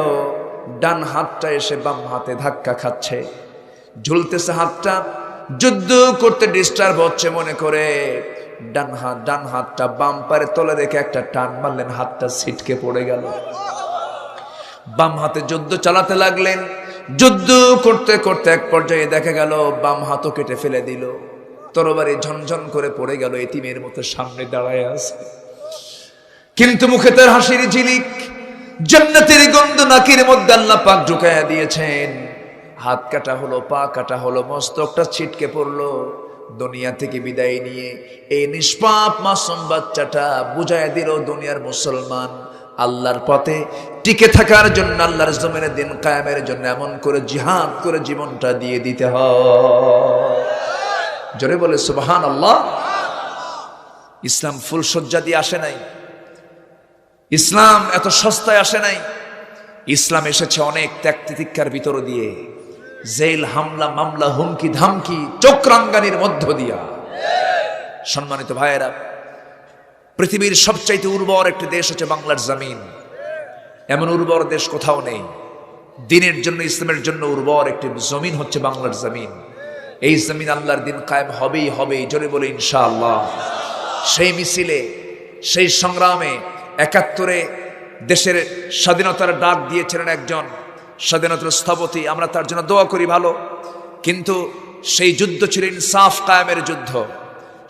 ডান হাতটা এসে বাম হাতে ধাক্কা খাচ্ছে, ঝুলতেছে হাতটা। যুদ্ধ করতে ডিস্টার্ব হচ্ছে মনে করে ডান হাতটা বাম পায়ের তলে রেখে একটা টান মারলেন, হাতটা ছিটকে পড়ে গেল। বাম হাতে যুদ্ধ চালাতে লাগলেন। যুদ্ধ করতে করতে এক পর্যায়ে দেখা গেল বাম হাতও কেটে ফেলে দিল। তরবারি ঝনঝন করে পড়ে গেল, এতিমের মতো সামনে দাঁড়ায় আছে। কিন্তু মুখে তার হাসির ঝিলিক, জান্নাতের গন্ধ নাকের মধ্যে আল্লাহ পাক ঢুকাইয়া দিয়েছেন। হাত কাটা হলো, পা কাটা হলো, মস্তকটা ছিটকে পড়লো। দুনিয়া থেকে বিদায় নিয়ে এই নিষ্পাপ মাসুম বাচ্চাটা বুঝাইয়া দিল দুনিয়ার মুসলমান আল্লাহর পথে টিকে থাকার জন্য, আল্লাহর জমিনে দিন কায়েমের জন্য এমন করে জিহাদ করে জীবনটা দিয়ে দিতে হয়। জোরে বলে সুবহানাল্লাহ। ইসলাম ফুলসজ্জা দিয়ে আসে নাই, ইসলাম এত সস্তায় আসে নাই। ইসলাম এসেছে অনেক ত্যাগ তিতিক্ষার ভিতর দিয়ে, জেল, হামলা, মামলা, হুমকি ধামকি, চক্রাঙ্গানির মধ্য দিয়া। সম্মানিত ভাইয়েরা, পৃথিবীর সবচাইতে উর্বর একটি দেশ হচ্ছে বাংলার জমিন। এমন উর্বর দেশ কোথাও নেই। দিনের জন্য, ইসলামের জন্য উর্বর একটি জমিন হচ্ছে বাংলার জমিন। এই জমিন আল্লাহর দিন কায়েম হবেই হবে, জোরে বলে ইনশাআল্লাহ। সেই মিছিলে, সেই সংগ্রামে 71-এ দেশের স্বাধীনতার ডাক দিয়েছিলেন একজন স্বাধীনতার স্থপতি, আমরা তার জন্য দোয়া করি ভালো। কিন্তু সেই যুদ্ধ ছিল ইনসাফ কায়েমের যুদ্ধ,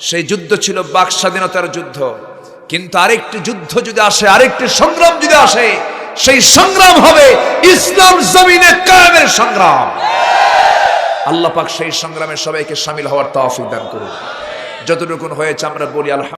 সেই যুদ্ধ ছিল বাক স্বাধীনতার যুদ্ধ। কিন্তু আরেকটি যুদ্ধ যদি আসে, আরেকটি সংগ্রাম যদি আসে, সেই সংগ্রাম হবে ইসলাম জমিনে কায়েমের সংগ্রাম। আল্লাহ পাক সেই সংগ্রামে সবাইকে শামিল হওয়ার তৌফিক দান করুন। যতটুকু হয়েছে আমরা বলি আলহামদুলিল্লাহ।